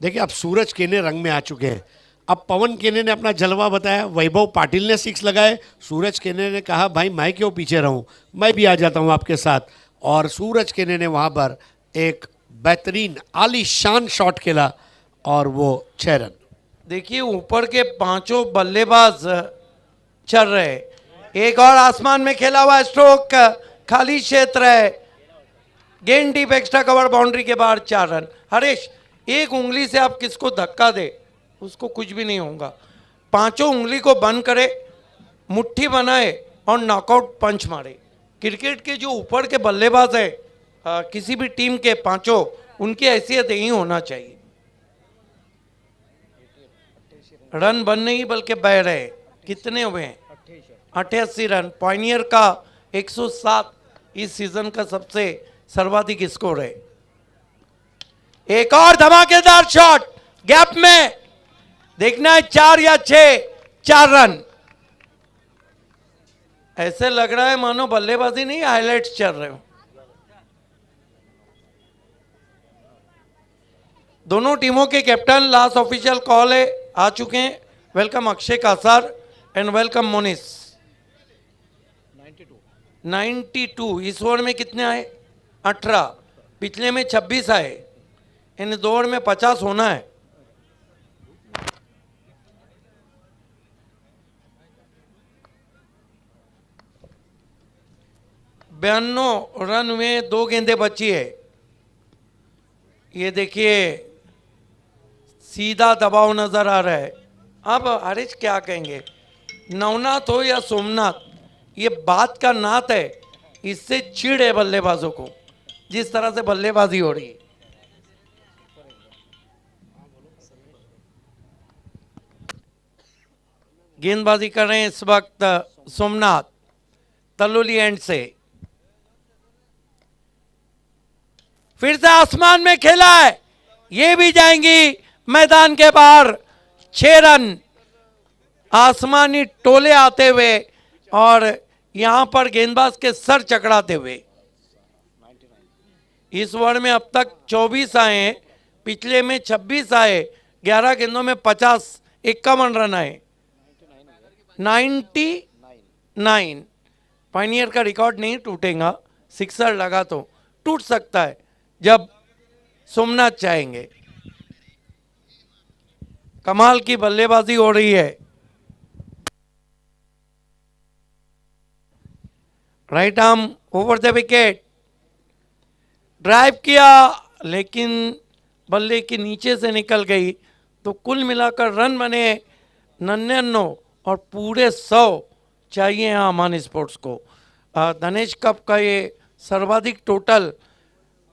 S4: देखिए अब सूरज केने रंग में आ चुके हैं। अब पवन केने ने अपना जलवा बताया, वैभव पाटिल ने 6 लगाए, सूरज केने ने कहा भाई मैं क्यों पीछे रहूं, मैं भी आ जाता हूं आपके साथ, और सूरज केने ने वहां पर एक बेहतरीन आलीशान शॉट खेला और वो 6 रन।
S3: देखिए ऊपर के पांचों बल्लेबाज चल रहे, एक और आसमान में खेला हुआ स्ट्रोक, खाली क्षेत्र है, गेंद डीप, एक्स्ट्रा कवर, बाउंड्री के बाहर, 4 रन। हरीश, एक उंगली से आप किसको धक्का दे उसको कुछ भी नहीं होगा, पांचों उंगली को बंद करे, मुट्ठी बनाए और नॉकआउट पंच मारे। क्रिकेट के जो ऊपर के बल्लेबाज है किसी भी टीम के पांचों, उनकी हैसियत यही होना चाहिए। रन बन नहीं बल्कि बह रहे, कितने हुए हैं? 88 रन। पायनियर का 107 इस सीजन का सबसे सर्वाधिक स्कोर है। एक और धमाकेदार शॉट, गैप में देखना है 4 या 6, 4 रन। ऐसे लग रहा है मानो बल्लेबाजी नहीं हाइलाइट्स चल रहे हो। दोनों टीमों के कैप्टन लास्ट ऑफिशियल कॉल है, आ चुके हैं। वेलकम अक्षय कासार एंड वेलकम मोनिस। 92 इस ओवर में कितने आए? 18, पिछले में 26 आए, इन 2 ओवर में 50 होना है। बयानवे रन में 2 गेंदें बची है। ये देखिए सीधा दबाव नजर आ रहा है। अब हरीश क्या कहेंगे, नवनाथ हो या सोमनाथ, ये बात का नात है, इससे चिढ़ है बल्लेबाजों को जिस तरह से बल्लेबाजी हो रही है। गेंदबाजी कर रहे हैं इस वक्त सोमनाथ तल्लुली एंड से। फिर से आसमान में खेला है, ये भी जाएंगी मैदान के बाहर, 6 रन। आसमानी टोले आते हुए और यहां पर गेंदबाज के सर चकराते हुए। इस ओवर में अब तक 24 आए हैं, पिछले में 26 आए, 11 गेंदों में 50, 51 रन आए। 99। पायनियर का रिकॉर्ड नहीं टूटेगा, सिक्सर लगा तो टूट सकता है जब सोमनाथ चाहेंगे। कमाल की बल्लेबाजी हो रही है। Right arm over the wicket, drive किया लेकिन बल्ले के नीचे से निकल गई, तो कुल मिलाकर रन बने 99 और पूरे 100 चाहिए यहाँ अमान स्पोर्ट्स को। धनेश कप का ये सर्वाधिक टोटल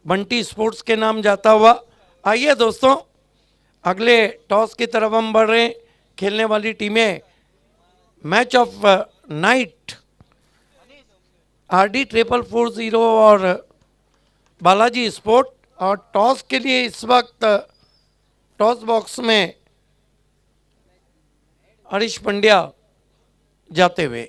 S3: बंटी स्पोर्ट्स के नाम जाता हुआ। आइए दोस्तों, अगले टॉस की तरफ हम बढ़ रहे हैं। खेलने वाली टीमें मैच ऑफ नाइट RD 440 और बालाजी स्पोर्ट और टॉस के लिए इस वक्त टॉस बॉक्स में हरीश पंड्या जाते हुए।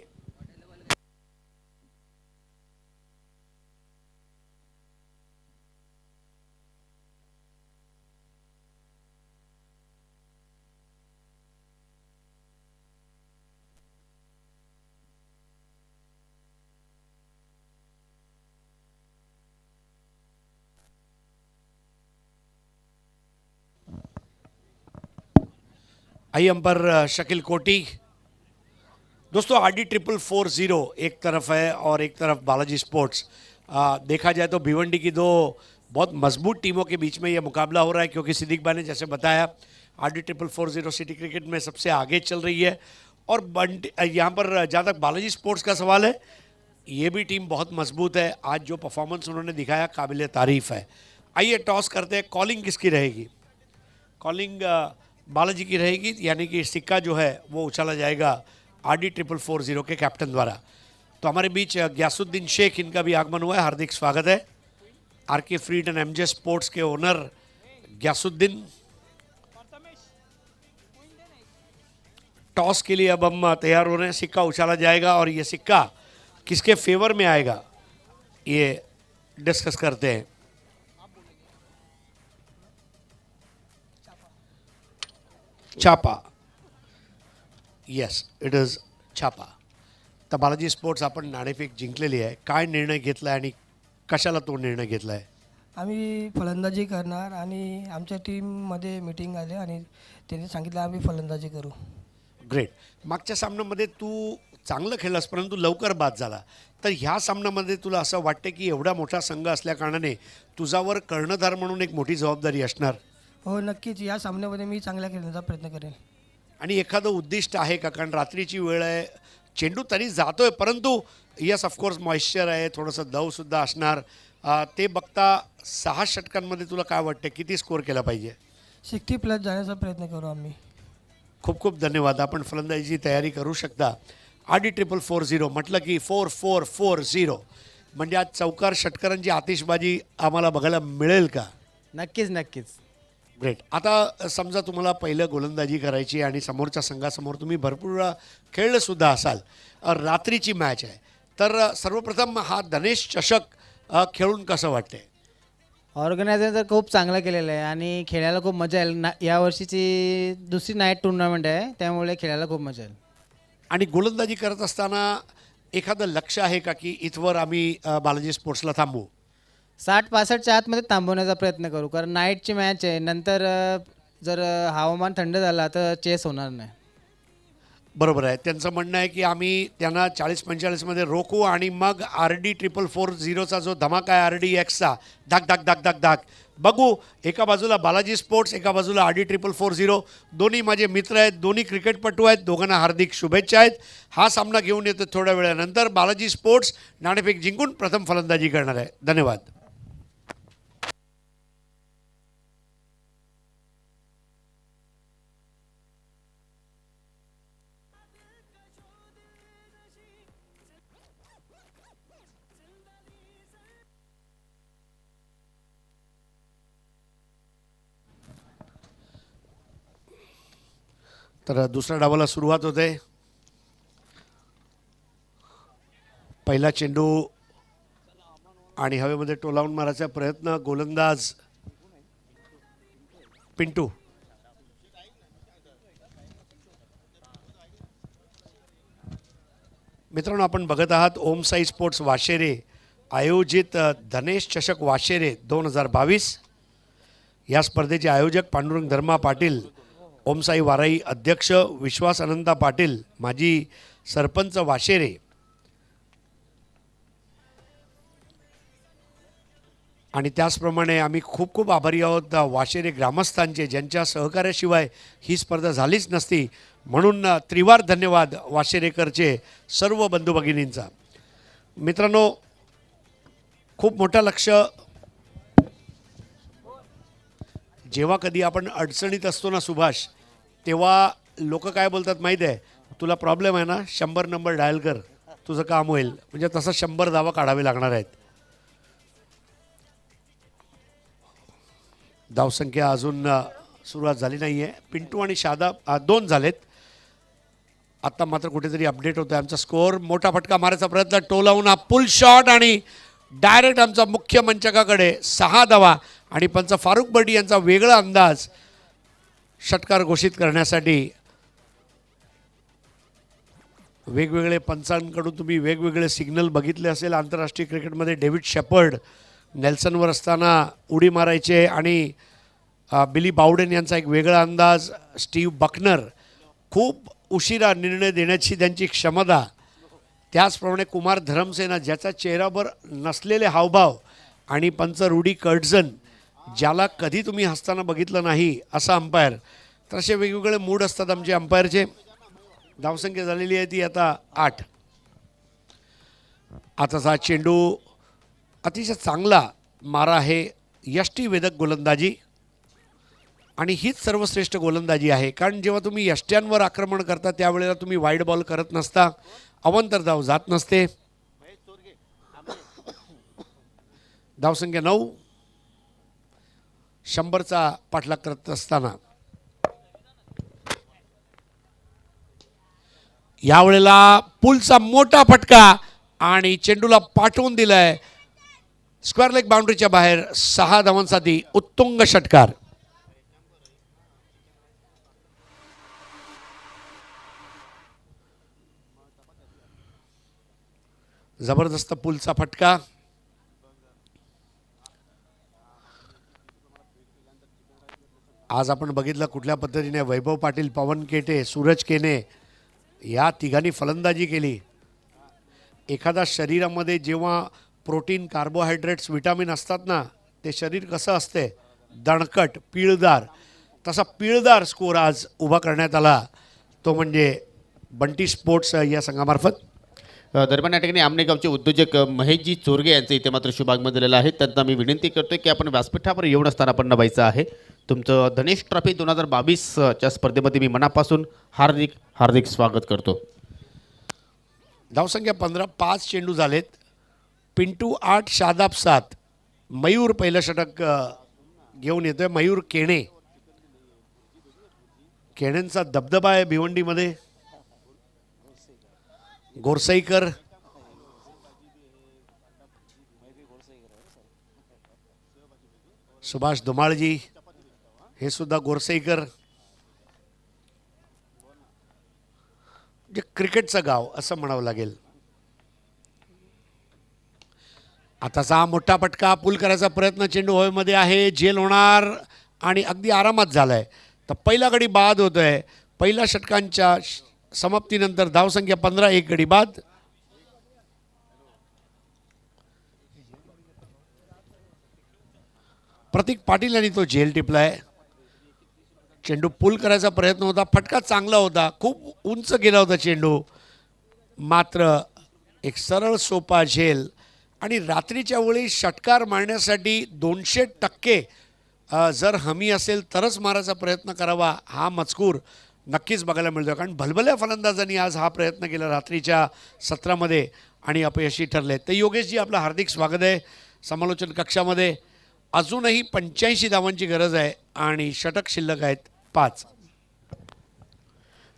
S4: आइए अंपर शकील कोटी। दोस्तों RD 4440 एक तरफ है और एक तरफ बालाजी स्पोर्ट्स। देखा जाए तो भिवंडी की दो बहुत मजबूत टीमों के बीच में ये मुकाबला हो रहा है, क्योंकि सिद्दीक भाई ने जैसे बताया RD 4440 सिटी क्रिकेट में सबसे आगे चल रही है। और यहाँ पर जहाँ तक बालाजी स्पोर्ट्स का सवाल है, ये भी टीम बहुत मजबूत है। आज जो परफॉर्मेंस उन्होंने दिखाया काबिल तारीफ है। आइए टॉस करते हैं, कॉलिंग किसकी रहेगी? कॉलिंग बालाजी की रहेगी, यानी कि सिक्का जो है वो उछाला जाएगा RD 4440 के कैप्टन द्वारा। तो हमारे बीच ग्यासुद्दीन शेख, इनका भी आगमन हुआ है, हार्दिक स्वागत है। RK फ्रीड एंड MJ स्पोर्ट्स के ओनर ग्यासुद्दीन। टॉस के लिए अब हम तैयार हो रहे हैं, सिक्का उछाला जाएगा और ये सिक्का किसके फेवर में आएगा ये डिस्कस करते हैं। छापा, येस इट इज छापा। तर बालाजी स्पोर्ट्स आपण नाणेफेक जिंकलेली आहे, काय निर्णय घेतला आणि कशाला तो निर्णय घेतला आहे?
S6: आम्ही फलंदाजी करणार आणि आमच्या टीममध्ये मीटिंग आली आणि त्यांनी सांगितलं आम्ही फलंदाजी करू.
S4: ग्रेट. मागच्या सामन्यामध्ये तू चांगलं खेळलास परंतु लवकर बाद झाला, तर ह्या सामन्यामध्ये तुला असं वाटतं की एवढा मोठा संघ असल्याकारणाने तुझ्यावर कर्णधार म्हणून एक मोठी जबाबदारी असणार?
S6: हो नक्कीच, या सामन्यामध्ये मी चांगल्या खेळण्याचा प्रयत्न करेन.
S4: आणि एखादं उद्दिष्ट आहे का? कारण रात्रीची वेळ आहे, चेंडू तरी जातोय परंतु यस ऑफकोर्स मॉइश्चर आहे, थोडंसं दवसुद्धा असणार. ते बघता 6 षटकांमध्ये तुला काय वाटतं किती स्कोअर केला पाहिजे?
S6: 60+ जाण्याचा प्रयत्न करू आम्ही.
S4: खूप खूप धन्यवाद. आपण फलंदाजीची तयारी करू शकता. RD 4440 म्हटलं की 4440 म्हणजे आज चौकार षटकारांची आतिषबाजी आम्हाला बघायला मिळेल का?
S7: नक्कीच नक्कीच.
S4: ग्रेट. आता समजा तुम्हाला पहिलं गोलंदाजी करायची आणि समोरच्या संघासमोर तुम्ही भरपूर वेळा खेळलंसुद्धा असाल, रात्रीची मॅच आहे, तर सर्वप्रथम हा धनेश चषक खेळून कसं वाटते?
S7: ऑर्गनायझर तर खूप चांगलं केलेलं आहे आणि खेळायला खूप मजा येईल. यावर्षीची दुसरी नाईट टुर्नामेंट आहे, त्यामुळे खेळायला खूप मजा येईल.
S4: आणि गोलंदाजी करत असताना एखादं लक्ष आहे का की इथवर आम्ही बालाजी स्पोर्ट्सला थांबू?
S7: 60-65च्या आतमध्ये थांबवण्याचा प्रयत्न करू, कारण नाईटची मॅच आहे. नंतर जर हवामान थंड झाला तर चेस होणार नाही.
S4: बरोबर आहे. त्यांचं म्हणणं आहे की आम्ही त्यांना 40-45मध्ये रोखू आणि मग RD 4440चा जो धमाका आहे RDXचा, धाक धाक धाक धाक धाक बघू. एका बाजूला बालाजी स्पोर्ट्स, एका बाजूला RD 4440. दोन्ही माझे मित्र आहेत, दोन्ही क्रिकेटपटू आहेत, दोघांना हार्दिक शुभेच्छा आहेत. हा सामना घेऊन येतो थोड्या वेळानंतर. बालाजी स्पोर्ट्स नाणेफेक जिंकून प्रथम फलंदाजी करणार आहे. धन्यवाद. तर दुसऱ्या डावाला सुरुवात होते. पहिला चेंडू आणि हवेमध्ये टोलावून मारायचा प्रयत्न. गोलंदाज पिंटू. मित्रांनो, आपण बघत आहात ओम साई स्पोर्ट्स वाशेरे आयोजित धनेश चषक वाशेरे 2022. या स्पर्धेचे आयोजक पांडुरंग धर्मा पाटील, ओमसाई वाराई अध्यक्ष, विश्वास अनंता पाटील माजी सरपंच वाशेरे. आणि त्याचप्रमाणे आम्ही खूप खूप आभारी आहोत वाशेरे ग्रामस्थांचे, ज्यांच्या सहकार्याशिवाय ही स्पर्धा झालीच नसती. म्हणून त्रिवार धन्यवाद वाशेरेकरचे सर्व बंधू भगिनींचा. मित्रांनो, खूप मोठं लक्ष. जेव्हा कधी आपण अडचणीत असतो ना सुभाष, तेव्हा लोक काय बोलतात माहीत आहे? तुला प्रॉब्लेम आहे ना, 100 नंबर डायल कर, तुझं काम होईल. म्हणजे तसं 100 धावा काढावे लागणार आहेत. धावसंख्या अजून सुरुवात झाली नाही आहे. पिंटू आणि शादाब 2 झालेत. आता मात्र कुठेतरी अपडेट होतोय आमचा स्कोअर. मोठा फटका मारायचा प्रयत्न, टोलावून हा पुल शॉट आणि डायरेक्ट आमचा मुख्य मंचकाकडे 6 धावा. आणि पंच फारुख बर्डी यांचा वेगळा अंदाज षटकार घोषित करण्यासाठी. वेगवेगळे पंचांकडून तुम्ही वेगवेगळे सिग्नल बघितले असेल. आंतरराष्ट्रीय क्रिकेटमध्ये डेव्हिड शेपर्ड नेल्सनवर असताना उडी मारायचे आणि बिली बाउडेन यांचा एक वेगळा अंदाज. स्टीव्ह बकनर खूप उशिरा निर्णय देण्याची त्यांची क्षमता. त्याचप्रमाणे कुमार धरमसेना ज्याचा चेहऱ्यावर नसलेले हावभाव. आणि पंच रुडी कर्टझन ज्याला कधी तुम्ही हसताना बघितलं नाही असा अंपायर. तर असे वेगवेगळे मूड असतात आमचे अंपायरचे. धावसंख्या झालेली आहे ती आता 8. आताचा चेंडू अतिशय चांगला मारा आहे. यष्टी वेधक गोलंदाजी आणि हीच सर्वश्रेष्ठ गोलंदाजी आहे. कारण जेव्हा तुम्ही यष्ट्यांवर आक्रमण करता त्यावेळेला तुम्ही वाईड बॉल करत नसता. अवंतर धाव जात नसते. धावसंख्या 9. 100चा पाठलाग करत असताना यावेळेला पुलचा मोठा फटका आणि चेंडूला पाठवून दिलाय स्क्वेअर लेग बाउंड्रीच्या बाहेर. 6 धावांसाठी उत्तुंग षटकार. जबरदस्त पुलचा फटका. आज आपण बघितलं कुठल्या पद्धतीने वैभव पाटील, पवन केटे, सूरज केने या तिघांनी फलंदाजी केली. एखादा शरीरामध्ये जेव्हा प्रोटीन, कार्बोहायड्रेट्स, विटामिन असतात ना, ते शरीर कसं असते, दणकट, पिळदार. तसा पिळदार स्कोर आज उभा करण्यात आला तो म्हणजे बंटी स्पोर्ट्स या संघामार्फत.
S1: दरम्यान या ठिकाणी आमनेगावचे उद्योजक महेशजी चोरगे यांचं इथे मात्र शुभागमन दिलेलं आहे. त्यांना मी विनंती करतोय की आपण व्यासपीठावर येऊन असताना आपण नभायचं आहे. तुमचं धनेश ट्रॉफी 2022च्या स्पर्धेमध्ये मी मनापासून हार्दिक हार्दिक स्वागत करतो.
S4: धावसंख्या 15. 5 चेंडू झालेत. पिंटू 8, शादाब 7. मयूर पहिलं षटक घेऊन येतोय. मयूर केणे. केण्यांचा दबदबा आहे भिवंडीमध्ये. गोरसईकर, सुभाष धुमाळजी हे सुद्धा गोरसईकर. म्हणजे क्रिकेटचं गाव असं म्हणावं लागेल. आताचा हा मोठा फटका, पुल करायचा प्रयत्न, चेंडू हवेमध्ये आहे, झेल होणार आणि अगदी आरामात झालाय. तर पहिला गडी बाद होतोय. पहिल्या षटकांच्या समाप्तीनंतर धावसंख्या 15. 1 गडी बाद. प्रतीक पाटील यांनी तो झेल टिपलाय. चेंडू पुल करायचा प्रयत्न होता. फटका चांगला होता, खूप उंच गेला होता चेंडू. मात्र एक सरळ सोपा झेल. आणि रात्रीच्या वेळी षटकार मारण्यासाठी 200% जर हमी असेल तरच मारायचा प्रयत्न करावा हा मजकूर नक्कीच बघायला मिळतो. कारण भलभल्या फलंदाजांनी आज हा प्रयत्न केला रात्रीच्या सत्रामध्ये आणि अपयशी ठरले. तर योगेशजी आपलं हार्दिक स्वागत आहे समालोचन कक्षामध्ये. अजूनही 85 धावांची गरज आहे आणि षटक शिल्लक आहेत 5.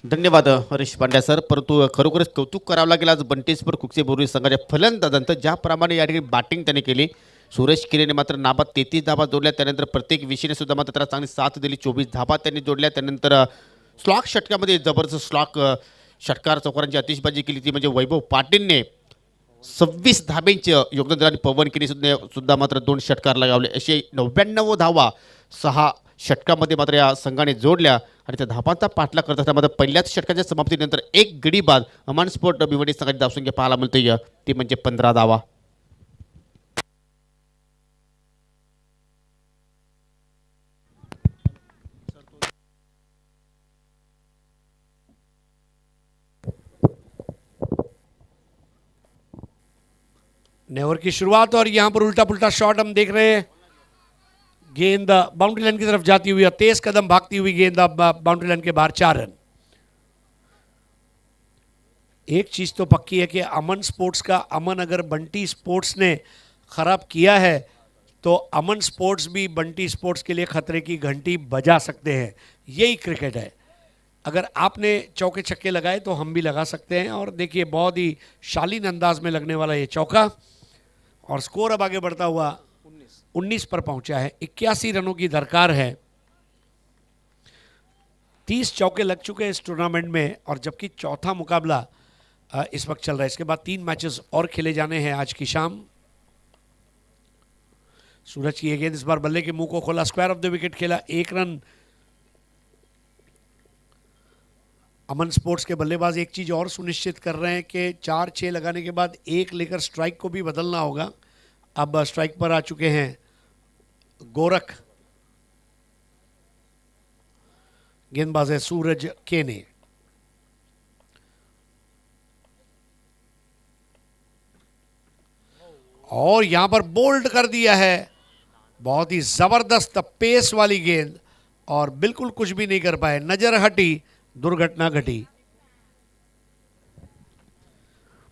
S1: धन्यवाद हरीश पांड्या सर. परंतु खरोखरच कौतुक करावं लागेल आज बंटी स्पोर्ट्स कुकसे बोरी संघाच्या फलंदाजांचं. ज्याप्रमाणे या ठिकाणी बॅटिंग त्यांनी केली. सुरेश किरेने मात्र नाबाद 33 धाबा जोडल्या. त्यानंतर प्रत्येक विषयने सुद्धा मात्र त्याला चांगली साथ दिली. 24 धाबा त्यांनी जोडल्या. त्यानंतर स्लॉक षटकामध्ये जबरदस्त स्लॉक षटकार चौकारांची आतिषबाजी केली ती म्हणजे वैभव पाटीलने 26 धाब्यांचं योगदान दिलं. आणि पवन केने सुद्धा मात्र 2 षटकार लगावले. असे 99 धावा 6 षटकामध्ये मात्र या संघाने जोडल्या. आणि त्या धाबांचा पाठलाग करत असताना मात्र पहिल्याच षटकाच्या समाप्तीनंतर 1 गडी बाद अमान स्पोर्ट भिवंडी संघाची धावसंख्या पाहायला मिळते ती म्हणजे 15 धावा.
S4: नेवर की शुरुआत और यहाँ पर उल्टा पुल्टा शॉट हम देख रहे हैं. गेंद बाउंड्री लाइन की तरफ जाती हुई, तेज कदम भागती हुई गेंद अब बाउंड्री लाइन के बाहर. 4 रन. एक चीज तो पक्की है कि अमन स्पोर्ट्स का अमन अगर बंटी स्पोर्ट्स ने खराब किया है तो अमन स्पोर्ट्स भी बंटी स्पोर्ट्स के लिए खतरे की घंटी बजा सकते हैं। यही क्रिकेट है, अगर आपने चौके छक्के लगाए तो हम भी लगा सकते हैं। और देखिए बहुत ही शालीन अंदाज में लगने वाला ये चौका, और स्कोर अब आगे बढ़ता हुआ 19 पर पहुंचा है। 81 रनों की दरकार है। 30 चौके लग चुके हैं इस टूर्नामेंट में, और जबकि चौथा मुकाबला इस वक्त चल रहा है। इसके बाद 3 मैचेस और खेले जाने हैं आज की शाम। सूरज की गेंद इस बार बल्ले के मुंह को खोला, स्क्वायर ऑफ द विकेट खेला, 1 रन। अमन स्पोर्ट्स के बल्लेबाज एक चीज और सुनिश्चित कर रहे हैं कि 4-6 लगाने के बाद 1 लेकर स्ट्राइक को भी बदलना होगा। अब स्ट्राइक पर आ चुके हैं गोरख, गेंदबाज है सूरज केने। और यहां पर बोल्ड कर दिया है, बहुत ही जबरदस्त पेस वाली गेंद, और बिल्कुल कुछ भी नहीं कर पाए, नजर हटी, दुर्घटना घटी।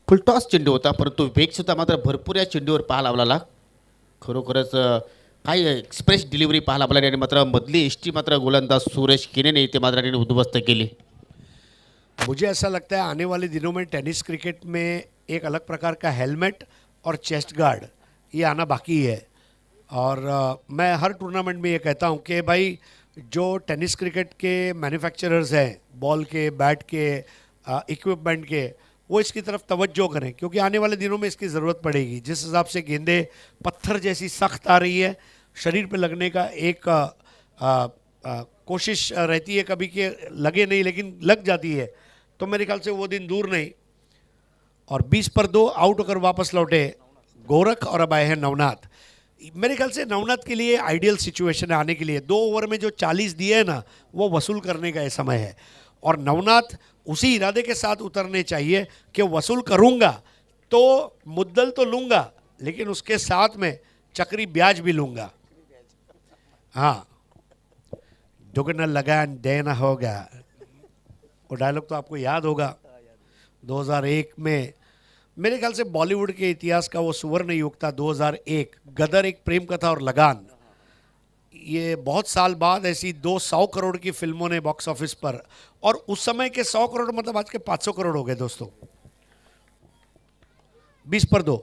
S1: फुलटॉस चेंडू होता, परंतु वेग सुद्धा मात्र भरपूर या चेंडूवर पाहायला लावला. खरोखरच काही एक्सप्रेस डिलिव्हरी पाहायला लावली आणि मात्र मधली एसटी मात्र गोलंदाज सुरेश किनेने इथे मात्र उद्ध्वस्त केली.
S4: मुझे ऐसा लगता है आने वाले दिनों में टेनिस क्रिकेट में एक अलग प्रकार का हेलमेट और चेस्ट गार्ड ये आना बाकी है। और मैं हर टूर्नामेंट में ये कहता हूँ कि भाई जो टेनिस क्रिकेट के मैन्युफैक्चरर्स हैं, बॉल के, बैट के, इक्विपमेंट के, वो इसकी तरफ तवज्जो करें, क्योंकि आने वाले दिनों में इसकी ज़रूरत पड़ेगी। जिस हिसाब से गेंदें पत्थर जैसी सख्त आ रही है, शरीर पे लगने का एक कोशिश रहती है कभी कि लगे नहीं, लेकिन लग जाती है, तो मेरे ख्याल से वो दिन दूर नहीं। और 20 पर 2 आउट होकर वापस लौटे गोरख, और अब आए हैं नवनाथ। मेरे ख्याल से नवनाथ के लिए आइडियल सिचुएशन है आने के लिए। 2 ओवर में जो 40 दिए हैं ना, वो वसूल करने का ये समय है, और नवनाथ उसी इरादे के साथ उतरने चाहिए कि वसूल करूंगा तो मुद्दल तो लूंगा, लेकिन उसके साथ में चक्री ब्याज भी लूंगा। हाँ, दुगना लगान देना होगा, वो डायलॉग तो आपको याद होगा। 2001 में मेरे ख्याल से बॉलीवुड के इतिहास का वो सुवर्ण युग था 2001, गदर एक प्रेम कथा और लगान। ये बहुत साल बाद ऐसी 200 करोड़ की फिल्मों ने बॉक्स ऑफिस पर, और उस समय के 100 करोड़ मतलब आज के 500 करोड़ हो गए दोस्तों। 20 पर 2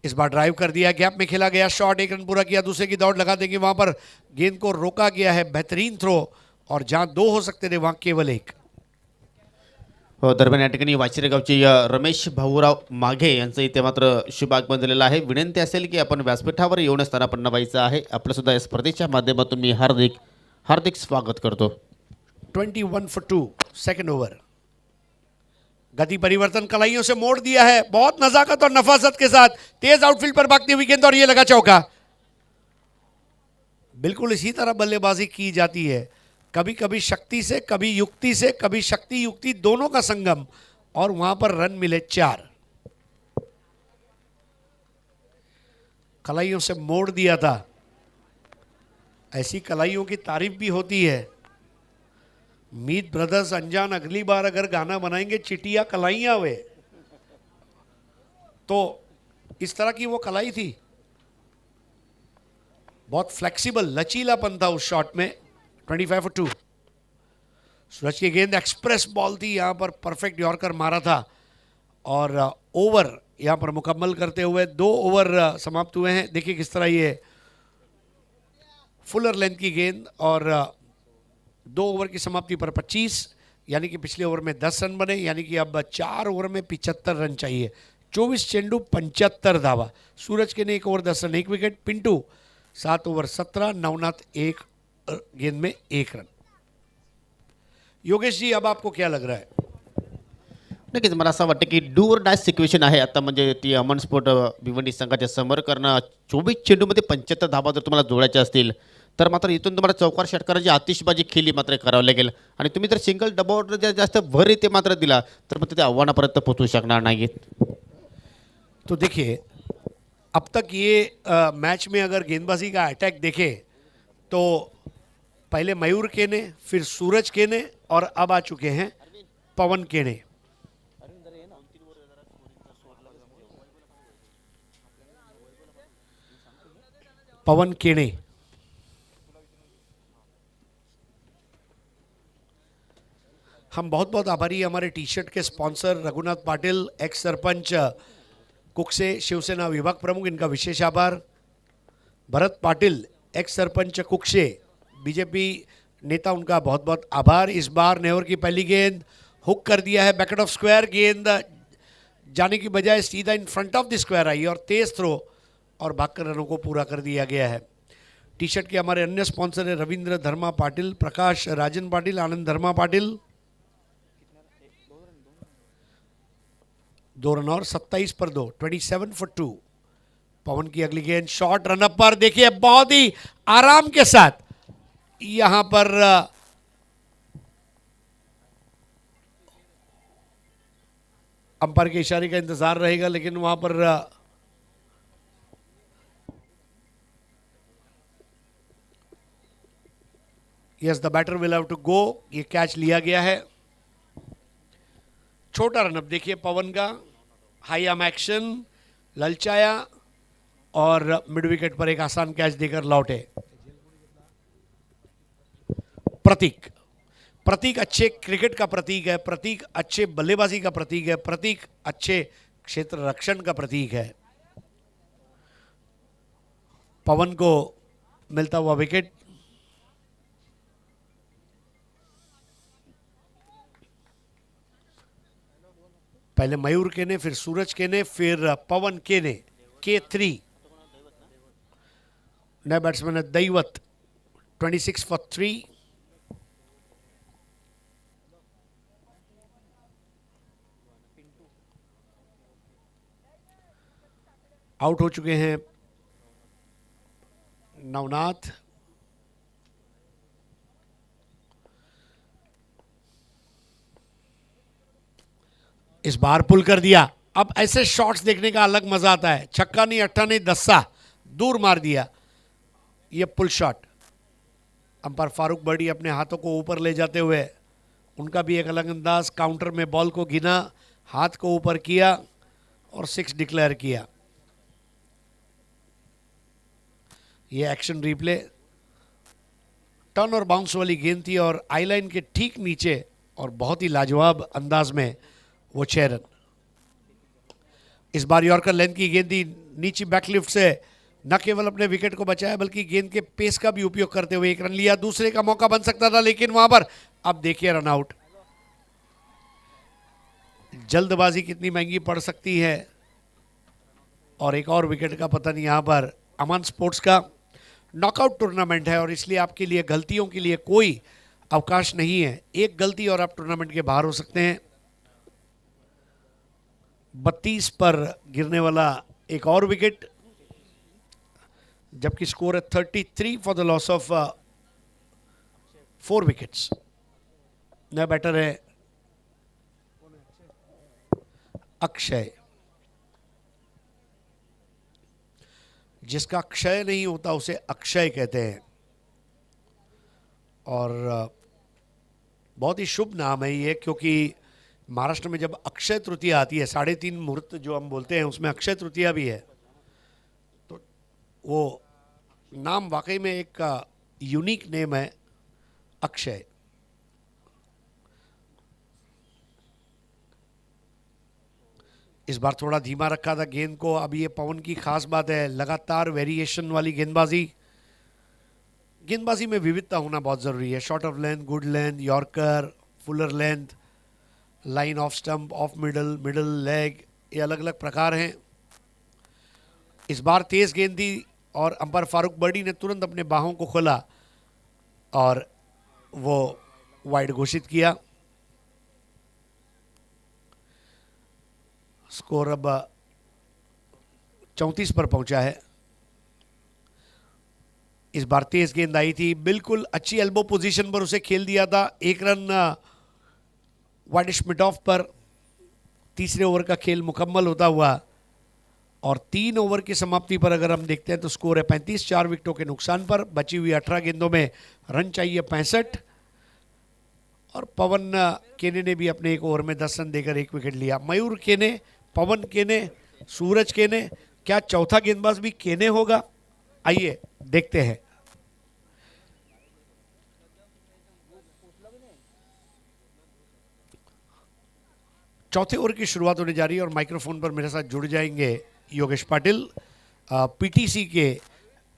S4: इस बार ड्राइव कर दिया, गैप में खेला गया शॉट, 1 रन पूरा किया, दूसरे की दौड़ लगा देंगे, वहां पर गेंद को रोका गया है, बेहतरीन थ्रो, और जहां 2 हो सकते थे वहां केवल 1।
S1: दरम्यान या ठिकाणी वाचिरेगावचे रमेश भाऊराव माघे यांचं इथे मात्र शुभागमन झालेलं आहे. विनंती असेल की आपण व्यासपीठावर येऊन स्थानापन्न व्हायचं आहे. आपलं सुद्धा या स्पर्धेच्या माध्यमातून मी हार्दिक हार्दिक स्वागत करतो.
S4: 21 for 2 सेकंड ओवर। गति परिवर्तन कलाइयों से मोड़ दिया है, बहुत नजाकत और नफासत के साथ तेज आउटफील्ड पर भागती हुई गेंद, और ये लगा चौका। बिल्कुल इसी तरह बल्लेबाजी की जाती है, कभी कभी शक्ति से, कभी युक्ति से, कभी शक्ति युक्ति दोनों का संगम, और वहां पर रन मिले 4। कलाइयों से मोड़ दिया था, ऐसी कलाइयों की तारीफ भी होती है। मीत ब्रदर्स अनजान अगली बार अगर गाना बनाएंगे चिटिया कलाइयां वे, तो इस तरह की वो कलाई थी, बहुत फ्लेक्सिबल लचीलापन था उस शॉट में। 25 for 2। सूरज की गेंद एक्सप्रेस बॉल थी, यहां पर परफेक्ट यॉर्कर मारा था, और ओवर यहां पर मुकम्मल करते हुए 2 ओवर समाप्त हुए हैं। देखिए किस तरह ये फुलर लेंथ की गेंद, और 2 ओवर की समाप्ति पर 25, यानी कि पिछले ओवर में 10 रन बने, यानी कि अब 4 ओवर में 75 रन चाहिए। 24 चेंडू 75 धावा। सूरज के ने 1 over 10 run 1 wicket, Pintu 7 over 17, Navnath 1 गेंद में 1 रन। योगेश जी, अब आपको क्या लग रहा है?
S1: नक्कीच मला असं वाटतं की डू और डाय सिच्युएशन आहे आता, म्हणजे ती अमन स्पोर्ट भिवंडी संघाच्या समोर करणं. 24 चेंडूमध्ये 75 धाबा जर तुम्हाला जोडायच्या असतील तर मात्र इथून तुम्हाला चौकार षटकाराची आतिषबाजी खेळी मात्र करावं लागेल, आणि तुम्ही जर सिंगल डबल जर जास्त भर इथे मात्र दिला तर मग ते आव्हानापर्यंत पोहोचू शकणार नाहीत.
S4: तो देखिए, अब तक ये मैच में अगर गेंदबाजी का अटैक देखें तो पहले मयूर केने, फिर सूरज केने, और अब आ चुके हैं पवन केने। पवन केणे। हम बहुत बहुत आभारी हैं हमारे टी शर्ट के स्पॉन्सर रघुनाथ पाटिल, एक्स सरपंच कुकसे, शिवसेना विभाग प्रमुख, इनका विशेष आभार। भरत पाटिल, एक्स सरपंच कुकसे, बीजेपी नेता, उनका बहुत बहुत आभार। इस बार नेवर की पहली गेंद हुक कर दिया है बैकेट ऑफ स्क्वायर, गेंद जाने की बजाय सीधा in front of the square आई और तेज थ्रो और भागकर रनों को पूरा कर दिया गया है। टी शर्ट के हमारे अन्य स्पॉन्सर है रविंद्र धर्मा पाटिल, प्रकाश राजन पाटिल, आनंद धर्मा पाटिल। 2 रन और 27 पर 2, 27 for 2। पवन की अगली गेंद शॉर्ट रन अप पर, देखिए बहुत ही आराम के साथ यहां पर अंपायर के इशारे का इंतजार रहेगा, लेकिन वहां पर yes the batter will have to go. ये कैच लिया गया है, छोटा रन अप देखिए पवन का, हाई आर्म एक्शन, ललचाया और मिड विकेट पर एक आसान कैच देकर लौटे। प्रतीक, प्रतीक अच्छे क्रिकेट का प्रतीक है, प्रतीक अच्छे बल्लेबाजी का प्रतीक है, प्रतीक अच्छे क्षेत्र रक्षण का प्रतीक है। पवन को मिलता हुआ विकेट। पहले मयूर केने, फिर सूरज केने, फिर पवन केने, K3। नए बैट्समैन है दैवत, 26 for 3। आउट हो चुके हैं नवनाथ। इस बार पुल कर दिया। अब ऐसे शॉट्स देखने का अलग मजा आता है, छक्का नहीं, अट्ठा नहीं, दस्सा दूर मार दिया, ये पुल शॉट। अंपायर फारूक बर्डी अपने हाथों को ऊपर ले जाते हुए, उनका भी एक अलग अंदाज, काउंटर में बॉल को गिना, हाथ को ऊपर किया और 6 डिक्लेयर किया। ये एक्शन रिप्ले, टर्न और बाउंस वाली गेंद थी और आई लाइन के ठीक नीचे और बहुत ही लाजवाब अंदाज में वो 6 रन। इस बार यॉर्कर लेंथ की गेंद थी, नीचे बैकलिफ्ट से न केवल अपने विकेट को बचाया बल्कि गेंद के पेस का भी उपयोग करते हुए 1 रन लिया। दूसरे का मौका बन सकता था, लेकिन वहां पर अब देखिए रन आउट। जल्दबाजी कितनी महंगी पड़ सकती है और एक और विकेट का पतन यहां पर। अमन स्पोर्ट्स का नॉकआउट टूर्नामेंट है और इसलिए आपके लिए गलतियों के लिए कोई अवकाश नहीं है। एक गलती और आप टूर्नामेंट के बाहर हो सकते हैं। 32 पर गिरने वाला एक और विकेट, जबकि स्कोर है 33 for the loss of 4 wickets. नया बैटर है अक्षय, जिसका क्षय नहीं होता उसे अक्षय कहते हैं और बहुत ही शुभ नाम है ये, क्योंकि महाराष्ट्र में जब अक्षय तृतीया आती है, 3.5 मुहूर्त जो हम बोलते हैं उसमें अक्षय तृतीया भी है, तो वो नाम वाकई में एक यूनिक नेम है अक्षय। इस बार थोड़ा धीमा रखा था गेंद को। अब ये पवन की खास बात है, लगातार वेरिएशन वाली गेंदबाजी। गेंदबाजी में विविधता होना बहुत ज़रूरी है। Short of length, good length, yorker, Fuller length, line off stump, of middle, middle leg, ये अलग अलग प्रकार हैं। इस बार तेज गेंद थी और अंपायर फारूक बर्डी ने तुरंत अपने बाहों को खोला और वो वाइड घोषित किया। स्कोर अब 34 पर पहुंचा है। इस बार तेज गेंद आई थी, बिल्कुल अच्छी एल्बो पोजीशन पर उसे खेल दिया था। 1 रन वाइड स्मिट ऑफ पर तीसरे ओवर का खेल मुकम्मल होता हुआ और 3 ओवर की समाप्ति पर अगर हम देखते हैं तो स्कोर है 35, 4 विकेटों के नुकसान पर। बची हुई 18 गेंदों में रन चाहिए 65 और पवन केने ने भी अपने 1 ओवर में 10 रन देकर 1 विकेट लिया। मयूर केने, पवन केने, सूरज केने, क्या चौथा गेंदबाज भी केने होगा? आइए देखते हैं। चौथे ओवर की शुरुआत होने जा रही है और माइक्रोफोन पर मेरे साथ जुड़ जाएंगे योगेश पाटिल, पीटीसी के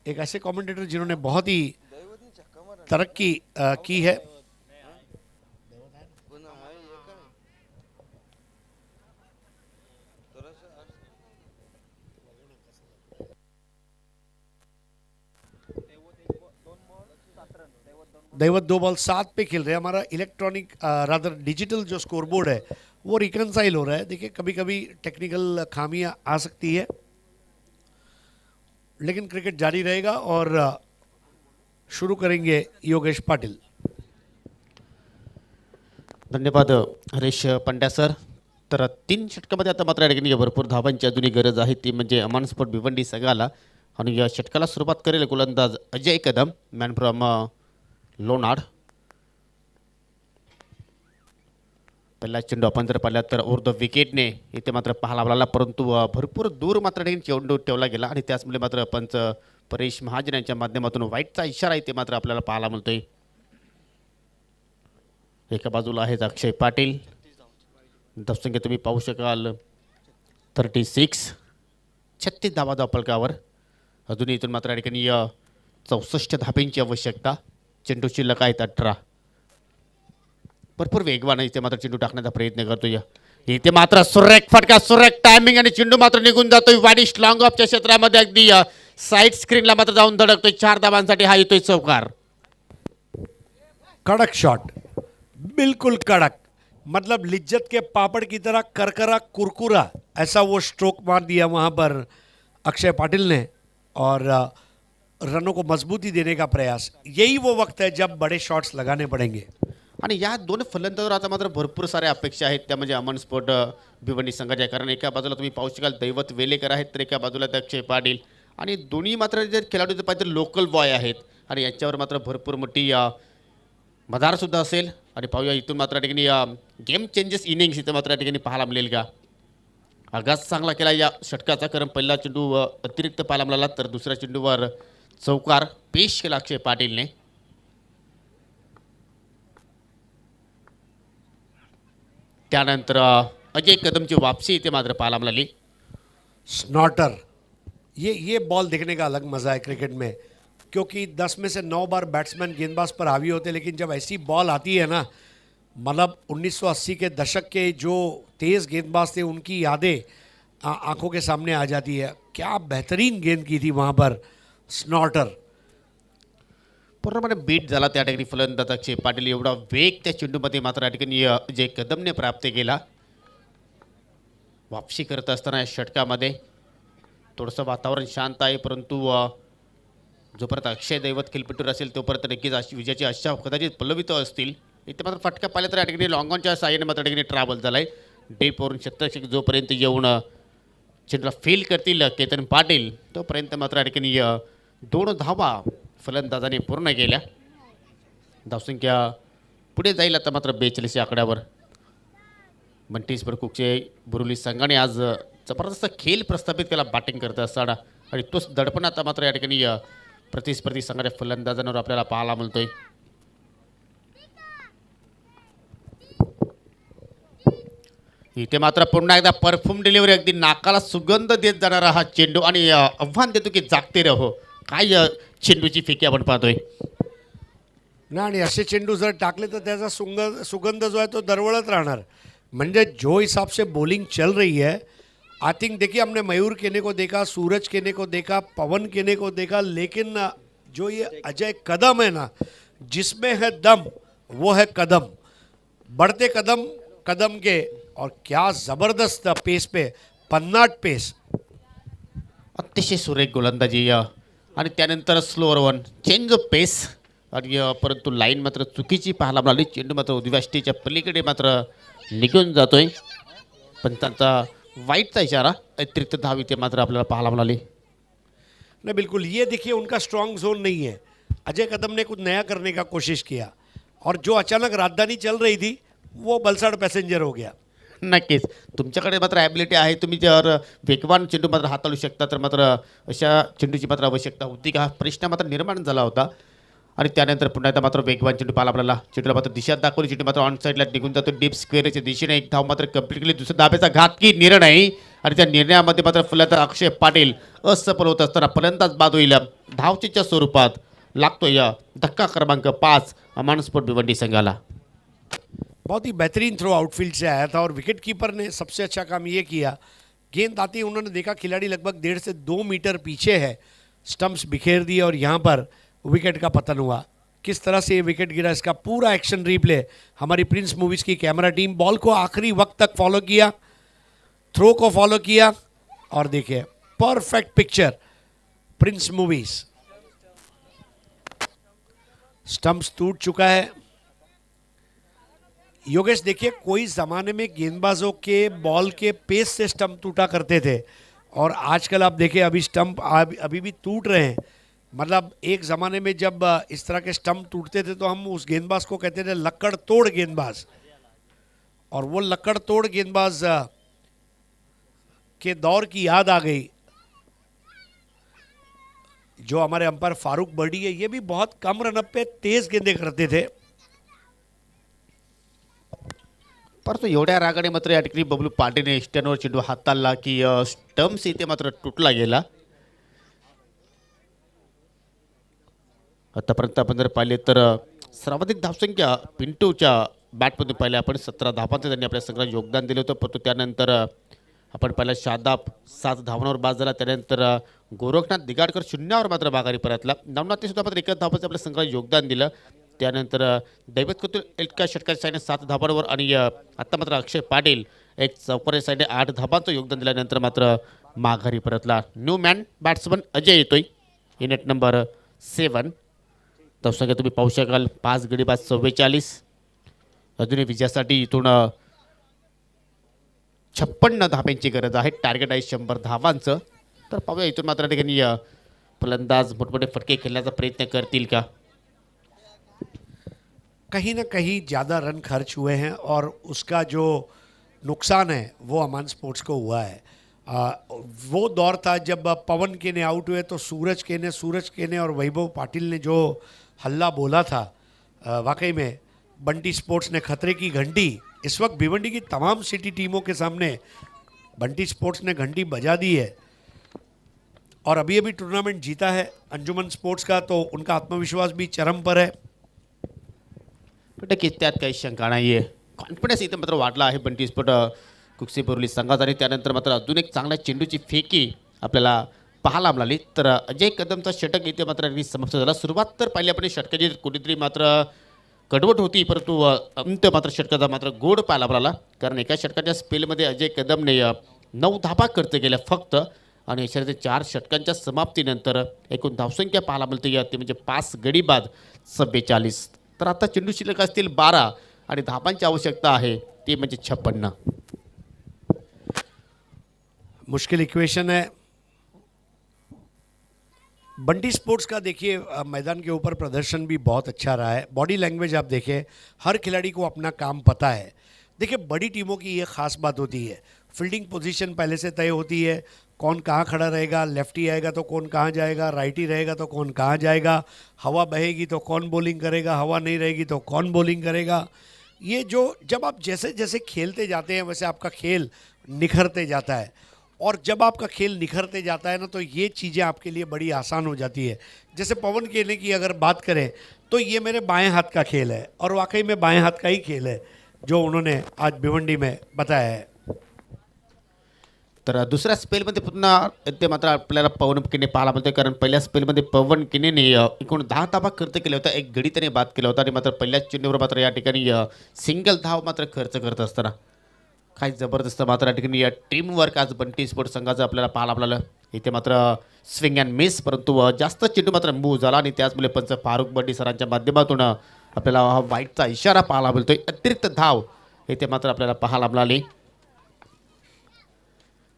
S4: एक ऐसे कमेंटेटर जिन्होंने बहुत ही तरक्की की है। दैवत 2 बॉल 7 पे खेल रहे हैं। हमारा इलेक्ट्रॉनिक रादर डिजिटल जो स्कोर बोर्ड है वो रिकनसाइल हो रहा है। देखिए कभी कभी टेक्निकल खामियां आ सकती है, लेकिन क्रिकेट जारी रहेगा और शुरू करेंगे योगेश पाटिल।
S1: धन्यवाद हरीश पंड्या सर. तर 3 षटकामध्ये आता मात्र या ठिकाणी भरपूर धावांची अजूनही गरज आहे, ती म्हणजे अमान स्पोर्ट भिवंडी संघाला. आणि या षटकाला सुरुवात करेल गोलंदाज अजय कदम, मॅन फ्रॉम लोणाड. पहिला चेंडू आपण जर पाहिला तर ओव्हर द विकेटने इथे मात्र पाहायला मिळाला, परंतु भरपूर दूर मात्र ठिकाणी चेंडू ठेवला गेला आणि त्याचमुळे मात्र पंच परेश महाजन यांच्या माध्यमातून वाईटचा इशारा इथे मात्र आपल्याला पाहायला मिळतोय. एका बाजूला आहेत अक्षय पाटील, धावसंख्या तुम्ही पाहू शकाल 36 धावा धावफलकावर. अजूनही इथून मात्र या ठिकाणी 64 धाब्यांची आवश्यकता. चेंडू शिल्लक आहेत 18. भरपूर वेगवान इथे मात्र चेंडू टाकण्याचा प्रयत्न करतोय. इथे मात्र सुरेख फटका, सुरेख टायमिंग आणि चेंडू मात्र निघून जातोय वाडिश लॉंग ऑफच्या क्षेत्रामध्ये. अगदी साईड स्क्रीनला मात्र जाऊन धडकतोय. 4 धावांसाठी हा येतोय चौकार.
S4: कड़क शॉट, बिल्कुल कड़क, मतलब लिज्जत के पापड़ की तरह करकरा कुरकुरा, ऐसा वो स्ट्रोक मार दिया वहाँ पर अक्षय पाटिल ने और रनों को मजबूती देने का प्रयास. यही वो वक्त है जब बड़े शॉट्स लगाने पड़ेंगे.
S1: आणि या दोन फलंदाजांवर आता मात्र भरपूर साऱ्या अपेक्षा आहेत, त्या म्हणजे अमन स्पोर्ट भिवंडी संघाच्या. कारण एका बाजूला तुम्ही पाहू शकाल दैवत वेलेकर आहेत, तर एका बाजूला अक्षय पाटील. आणि दोन्ही मात्र जर खेळाडू जर पाहिजे लोकल बॉय आहेत आणि यांच्यावर मात्र भरपूर मोठी मदारसुद्धा असेल. आणि पाहूया इथून मात्र या ठिकाणी गेम चेंजेस इनिंग्स इथं मात्र या ठिकाणी पाहायला मिळेल का. आगाज चांगला केला या षटकाचा, कारण पहिला चेंडू अतिरिक्त पाहायला मिळाला, तर दुसऱ्या चेंडूवर चौकार पेश केला अक्षय पाटीलने. त्यानंतर अजय कदमची वापसी इथे मात्र पाहायला मिळाली.
S4: स्नॉटर, ये बॉल देखने का अलग मज़ा है क्रिकेट में, क्योंकि 10 में से 9 बार बैट्समैन गेंदबाज पर हावी होते हैं, लेकिन जब ऐसी बॉल आती है ना, मतलब 1980 के दशक के जो तेज़ गेंदबाज थे उनकी यादें आंखों के सामने आ जाती है. क्या बेहतरीन गेंद की थी वहाँ पर स्नॉटर.
S1: पूर्णपणे बीट झाला त्या ठिकाणी फलंदाज अक्षय पाटील. एवढा वेग त्या चेंडूमध्ये मात्र या ठिकाणी अजय कदमने प्राप्त केला. वापसी करत असताना या षटकामध्ये थोडंसं वातावरण शांत आहे, परंतु जोपर्यंत अक्षय दैवत खेळपट्टीवर असेल तोपर्यंत नक्कीच विजयाची आशा कदाचित पल्लवित असतील. इथे मात्र फटका पाहिला तर या ठिकाणी लॉंगॉनच्या साह्याने मात्र ठिकाणी ट्रॅव्हल झाला आहे. डेपवरून शतक जोपर्यंत येऊन चेंडूला फेल करतील केतन पाटील, तोपर्यंत मात्र या ठिकाणी 2 धावा फलंदाजाने पूर्ण केल्या. धावसंख्या पुढे जाईल आता मात्र 42 या आकड्यावर. बंटी स्पर्कुकचे बुरुली संघाने आज जबरदस्त खेळ प्रस्थापित केला बॅटिंग करत असताना, आणि तोच दडपण आता मात्र या ठिकाणी प्रतिस्पर्धी संघाच्या फलंदाजांवर आपल्याला पाहायला मिळतोय. इथे मात्र पुन्हा एकदा परफ्यूम डिलिव्हरी, अगदी नाकाला सुगंध देत जाणारा हा चेंडू, आणि आव्हान देतो की जागते रहो. काय चेंडूची फेकी आपण पाहतोय
S4: ना, आणि असे चेंडू जर टाकले तर त्याचा सुगंध जो है तो दरवळत राहणार. म्हणजे जो हिसाब से बॉलिंग चल रही है, आई थिंक देखिए हमने मयूर केने को देखा, सूरज केने को देखा, पवन केने को देखा, लेकिन जो ये अजय कदम है ना, जिसमें है दम वो है कदम. बढ़ते कदम कदम के, और क्या ज़बरदस्त पेस पे, पन्नाट पेस.
S1: अतिशय सुरेख गोलंदाजी. आणि त्यानंतर स्लोअर वन चेंज ऑफ पेस, आणि परंतु लाईन मात्र चुकीची पाहायला मिळाली. चेंडू मात्र उद्विष्टीच्या पलीकडे मात्र निघून जातोय. पण त्यांचा वाईटचा इशारा, अतिरिक्त धाव इथे मात्र आपल्याला पाहायला मिळाली.
S4: नहीं बिल्कुल, ये देखिए उनका स्ट्रॉन्ग जोन नहीं है. अजय कदम ने कुछ नया करने का कोशिश किया, और जो अचानक राजधानी चल रही थी वो बलसाड़ पैसेंजर हो गया.
S1: नक्कीच तुमच्याकडे मात्र ॲबिलिटी आहे. तुम्ही जर वेगवान चेंडू मात्र हाताळू शकता तर मात्र अशा चेंडूची मात्र आवश्यकता होती का, हा प्रश्न मात्र निर्माण झाला होता. आणि त्यानंतर पुन्हा एकदा मात्र वेगवान चेंडू पाहिला आपल्याला. चेंडूला मात्र दिशा दाखवली, चेंडू मात्र ऑन साईडला निघून जातो डीप स्क्वेअरच्या दिशेने. एक धाव मात्र कंप्लीट केली. दुसऱ्या धाब्याचा घातकी निर्णय आणि त्या निर्णयामध्ये मात्र फलंदाज अक्षय पाटील असफल होत असताना फलंदाज बाद होईल. धावचेच्या स्वरूपात लागतोय धक्का क्रमांक 5 अमान स्पोर्ट भिवंडी संघाला.
S4: बहुत ही बेहतरीन थ्रो आउटफील्ड से आया था और विकेट कीपर ने सबसे अच्छा काम ये किया, गेंद आती उन्होंने देखा खिलाड़ी लगभग 1.5 से 2 मीटर पीछे है, स्टंप्स बिखेर दिए और यहाँ पर विकेट का पतन हुआ. किस तरह से ये विकेट गिरा इसका पूरा एक्शन रिप्ले हमारी प्रिंस मूवीज़ की कैमरा टीम बॉल को आखिरी वक्त तक फॉलो किया, थ्रो को फॉलो किया और देखिए perfect picture Prince movies. Stumps टूट चुका है. योगेश देखिए कोई ज़माने में गेंदबाजों के बॉल के पेस से स्टंप टूटा करते थे और आजकल आप देखिए अभी स्टंप अभी भी टूट रहे हैं. मतलब एक ज़माने में जब इस तरह के स्टंप टूटते थे तो हम उस गेंदबाज को कहते थे लक्कड़ तोड़ गेंदबाज, और वो लक्कड़ तोड़ गेंदबाज के दौर की याद आ गई. जो हमारे अंपायर फारूक बर्डी है ये भी बहुत कम रनअप पे तेज गेंदे करते थे.
S1: परंतु एवढ्या रागाने मात्र या ठिकाणी बबलू पाटीलने स्टॅनवर चेंडू हाताळला की स्टम्प्स इथे मात्र तुटला गेला. आतापर्यंत आपण जर पाहिले तर सर्वाधिक धावसंख्या पिंटूच्या बॅटमधून पाहिले आपण 17 धावांचं त्यांनी आपल्या संघाला योगदान दिलं होतं. परंतु त्यानंतर आपण पाहिलं शादाब 7 धावांवर बाद झाला. त्यानंतर गोरखनाथ दिगाडकर 0वर मात्र माघारी परतला. नवनाथने सुद्धा मात्र 1 धावांचं आपल्या संघाला योगदान दिलं. त्यानंतर दैवत कतुल एका षटकाच्या साईडने 7 धावांवर आणि आत्ता मात्र अक्षय पाटील एक चौकाच्या साईडने 8 धावांचं योगदान दिल्यानंतर मात्र माघारी परतला. न्यू मॅन बॅट्समन अजय येतोय इन एट नंबर 7. धावसंख्या तुम्ही पाहू शकाल 5 गडी बाद 44. अजूनही विजयासाठी इथून 56 धाब्यांची गरज आहे. टार्गेट आहे 100 धावांचं. तर पाहूया इथून मात्र ठिकाणी फलंदाज मोठमोठे फटके खेळण्याचा प्रयत्न करतील का.
S4: कहीं ना कहीं ज़्यादा रन खर्च हुए हैं और उसका जो नुकसान है वो अमान स्पोर्ट्स को हुआ है. वो दौर था जब पवन केने आउट हुए तो सूरज केने और वैभव पाटिल ने जो हल्ला बोला था, वाकई में बंटी स्पोर्ट्स ने खतरे की घंटी इस वक्त भिवंडी की तमाम सिटी टीमों के सामने बंटी स्पोर्ट्स ने घंटी बजा दी है. और अभी अभी टूर्नामेंट जीता है अंजुमन स्पोर्ट्स का, तो उनका आत्मविश्वास भी चरम पर है.
S1: नक्कीच त्यात काही शंका नाही आहे. कॉन्फिडन्स इथे मात्र वाढला आहे बंटी स्पोर्ट कुक्सी बोरली संघात. आणि त्यानंतर मात्र अजून एक चांगल्या चेंडूची फेकी आपल्याला पाहायला मिळाली. तर अजय कदमचा षटक इथे मात्र समाप्त झाला. सुरुवात तर पाहिली आपण षटकाची कुठेतरी मात्र कडवट होती, परंतु अंत मात्र षटकाचा मात्र गोड पाहायला मिळाला. कारण एका षटकाच्या स्पेलमध्ये अजय कदमने 9 धाबा खर्च केल्या फक्त. आणि अशा 4 षटकांच्या समाप्तीनंतर एकूण धावसंख्या पाहायला मिळते ते म्हणजे 5 गडी बाद 44. तर आता चेंडू शिल्लक असतील 12 आणि धाबांची आवश्यकता आहे ती म्हणजे 56.
S4: मुश्किल इक्वेशन है. बंटी स्पोर्ट्स का देखिए मैदान के ऊपर प्रदर्शन भी बहुत अच्छा रहा है. बॉडी लैंग्वेज आप देखिए, हर खिलाड़ी को अपना काम पता है. देखिए बड़ी टीमों की ये ख़ास बात होती है, फील्डिंग पोजीशन पहले से तय होती है. कौन कहाँ खड़ा रहेगा, लेफ्टी आएगा तो कौन कहाँ जाएगा, राइटी रहेगा तो कौन कहाँ जाएगा, हवा बहेगी तो कौन बॉलिंग करेगा, हवा नहीं रहेगी तो कौन बॉलिंग करेगा. ये जो जब आप जैसे जैसे खेलते जाते हैं वैसे आपका खेल निखरते जाता है. और जब आपका खेल निखरते जाता है ना तो ये चीज़ें आपके लिए बड़ी आसान हो जाती है. जैसे पवन केने की अगर बात करें तो ये मेरे बाएं हाथ का खेल है और वाकई में बाएं हाथ का ही खेल है जो उन्होंने आज भिवंडी में बताया है.
S1: तर दुसऱ्या स्पेलमध्ये पुन्हा ते मात्र आपल्याला पवन किने पाहायला मिळते. कारण पहिल्या स्पेलमध्ये पवन किनेने एकूण 10 धावा खर्च केल्या होत्या, 1 गडी त्याने बाद केला होता. आणि मात्र पहिल्याच चेंडूवर मात्र या ठिकाणी सिंगल धाव मात्र खर्च करत असताना काय जबरदस्त मात्र या ठिकाणी या टीमवर्क आज बंटी स्पोर्ट्स संघाचं आपल्याला पाहायला मिळालं. इथे मात्र स्विंग अँड मिस, परंतु जास्त चेंडू मात्र मूव झाला. आणि त्याचमुळे पंच फारूक बंडी सरांच्या माध्यमातून आपल्याला हा वाईटचा इशारा पाहायला मिळतोय. अतिरिक्त धाव इथे मात्र आपल्याला पाहायला मिळाली.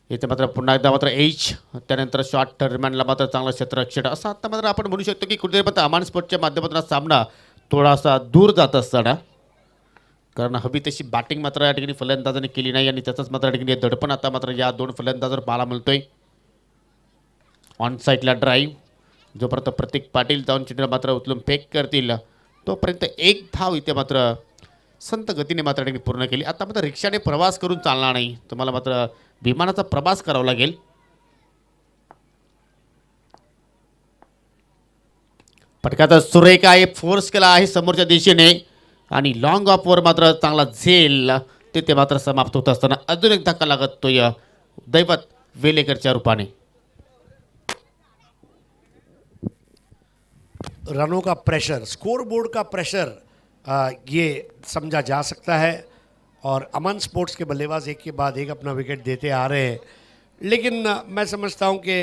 S1: इथे मात्र पुन्हा एकदा मात्र एच, त्यानंतर शॉर्ट टर्मॅनला मात्र चांगला क्षेत्ररक्षण असं आता मात्र आपण म्हणू शकतो की कुठेतरी मात्र अमान स्पोर्टच्या माध्यमातून सामना थोडासा दूर जात असताना कारण हवी तशी बॅटिंग मात्र या ठिकाणी फलंदाजाने केली नाही आणि त्याचाच मात्र या ठिकाणी दडपण आता मात्र या दोन फलंदाजावर पाहायला मिळतोय. ऑन साईडला ड्राईव्ह जोपर्यंत प्रतीक पाटील जाऊन चेंडू मात्र उचलून फेक करतील तोपर्यंत एक धाव इथे मात्र संत गतीने मात्र त्यांनी पूर्ण केली. आता मात्र रिक्षाने प्रवास करून चालणार नाही, तुम्हाला मात्र विमानाचा प्रवास करावा लागेल. फटकाचा सुरेख आहे, फोर्स केला आहे समोरच्या दिशेने आणि लॉंग ऑफवर मात्र चांगला झेल तिथे मात्र समाप्त होत असताना अजून एक धक्का लागत तो या दैवत वेलेकरच्या रूपाने.
S4: रनों का प्रेशर, स्कोर बोर्ड का प्रेशर ये समझा जा सकता है और अमन स्पोर्ट्स के बल्लेबाज एक के बाद एक अपना विकेट देते आ रहे हैं, लेकिन मैं समझता हूं कि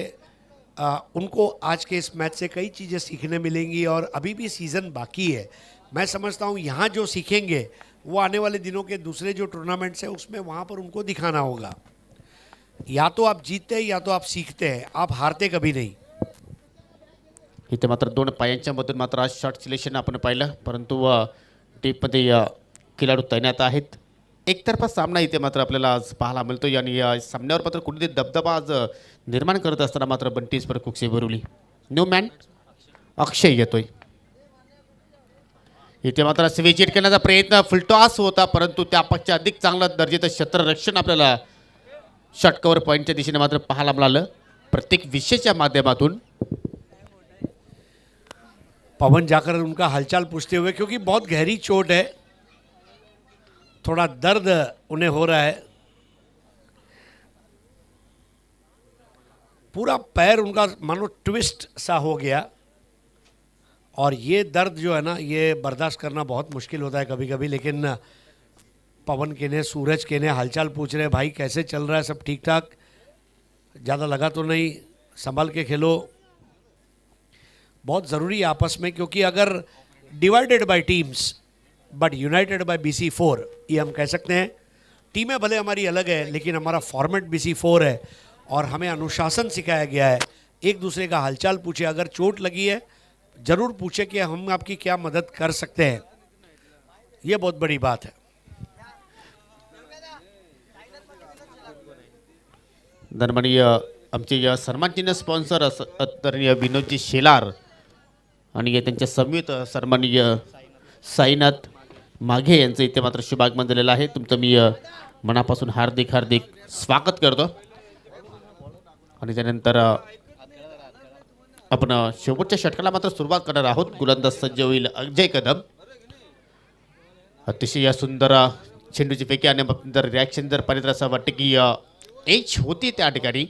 S4: उनको आज के इस मैच से कई चीज़ें सीखने मिलेंगी और अभी भी सीज़न बाकी है. मैं समझता हूं यहाँ जो सीखेंगे वो आने वाले दिनों के दूसरे जो टूर्नामेंट्स हैं उसमें वहाँ पर उनको दिखाना होगा. या तो आप जीतते हैं या तो आप सीखते हैं, आप हारते कभी नहीं.
S1: इथे मात्र दोन पायांच्या मधून मात्र आज शॉट सिलेक्शन आपण पाहिलं, परंतु टीममध्ये खेळाडू तैनात आहेत. एकतर्फा सामना इथे मात्र आपल्याला आज पाहायला मिळतो आणि या सामन्यावर मात्र कुठेतरी दबदबा आज निर्माण करत असताना मात्र बंटी स्पर कुक्षे भरवली. न्यू मॅन अक्षय येतोय. इथे मात्र स्विच करण्याचा प्रयत्न फुलटॉस होता, परंतु त्यापेक्षा अधिक चांगलं दर्जाचं क्षेत्ररक्षण आपल्याला शॉट कव्हर पॉईंटच्या दिशेने मात्र पाहायला मिळालं प्रत्येक विषयाच्या माध्यमातून.
S4: पवन जाकर उनका हालचाल पूछते हुए, क्योंकि बहुत गहरी चोट है, थोड़ा दर्द उन्हें हो रहा है. पूरा पैर उनका मानो ट्विस्ट सा हो गया और ये दर्द जो है ना ये बर्दाश्त करना बहुत मुश्किल होता है कभी कभी. लेकिन पवन केने, सूरज केने हालचाल पूछ रहे हैं, भाई कैसे चल रहा है, सब ठीक ठाक, ज़्यादा लगा तो नहीं, संभल के खेलो. बहुत ज़रूरी है आपस में, क्योंकि अगर divided by teams but united by BC4, ये हम कह सकते हैं. टीमें भले हमारी अलग है लेकिन हमारा फॉर्मेट BC4 है और हमें अनुशासन सिखाया गया है. एक दूसरे का हालचाल पूछे, अगर चोट लगी है ज़रूर पूछे कि हम आपकी क्या मदद कर सकते हैं. ये बहुत बड़ी बात है.
S1: दरम्यान आमचे या सन्मानचिन्ह स्पॉन्सर आदरणीय विनोदजी शेलार आणि त्यांच्या संयुक्त सन्माननीय साईनाथ माघे यांचं इथे मात्र शुभागमन झालेलं आहे. तुमचं मी मनापासून हार्दिक हार्दिक स्वागत करतो. आणि त्यानंतर आपण शेवटच्या षटकाला मात्र सुरुवात करणार आहोत. गोलंदाज सज्ज होईल अजय कदम. अतिशय सुंदर चेंडूची फेकी आणि जर रिॲक्शन जर पाहिलं तर असं वाटतं की एज होती त्या ठिकाणी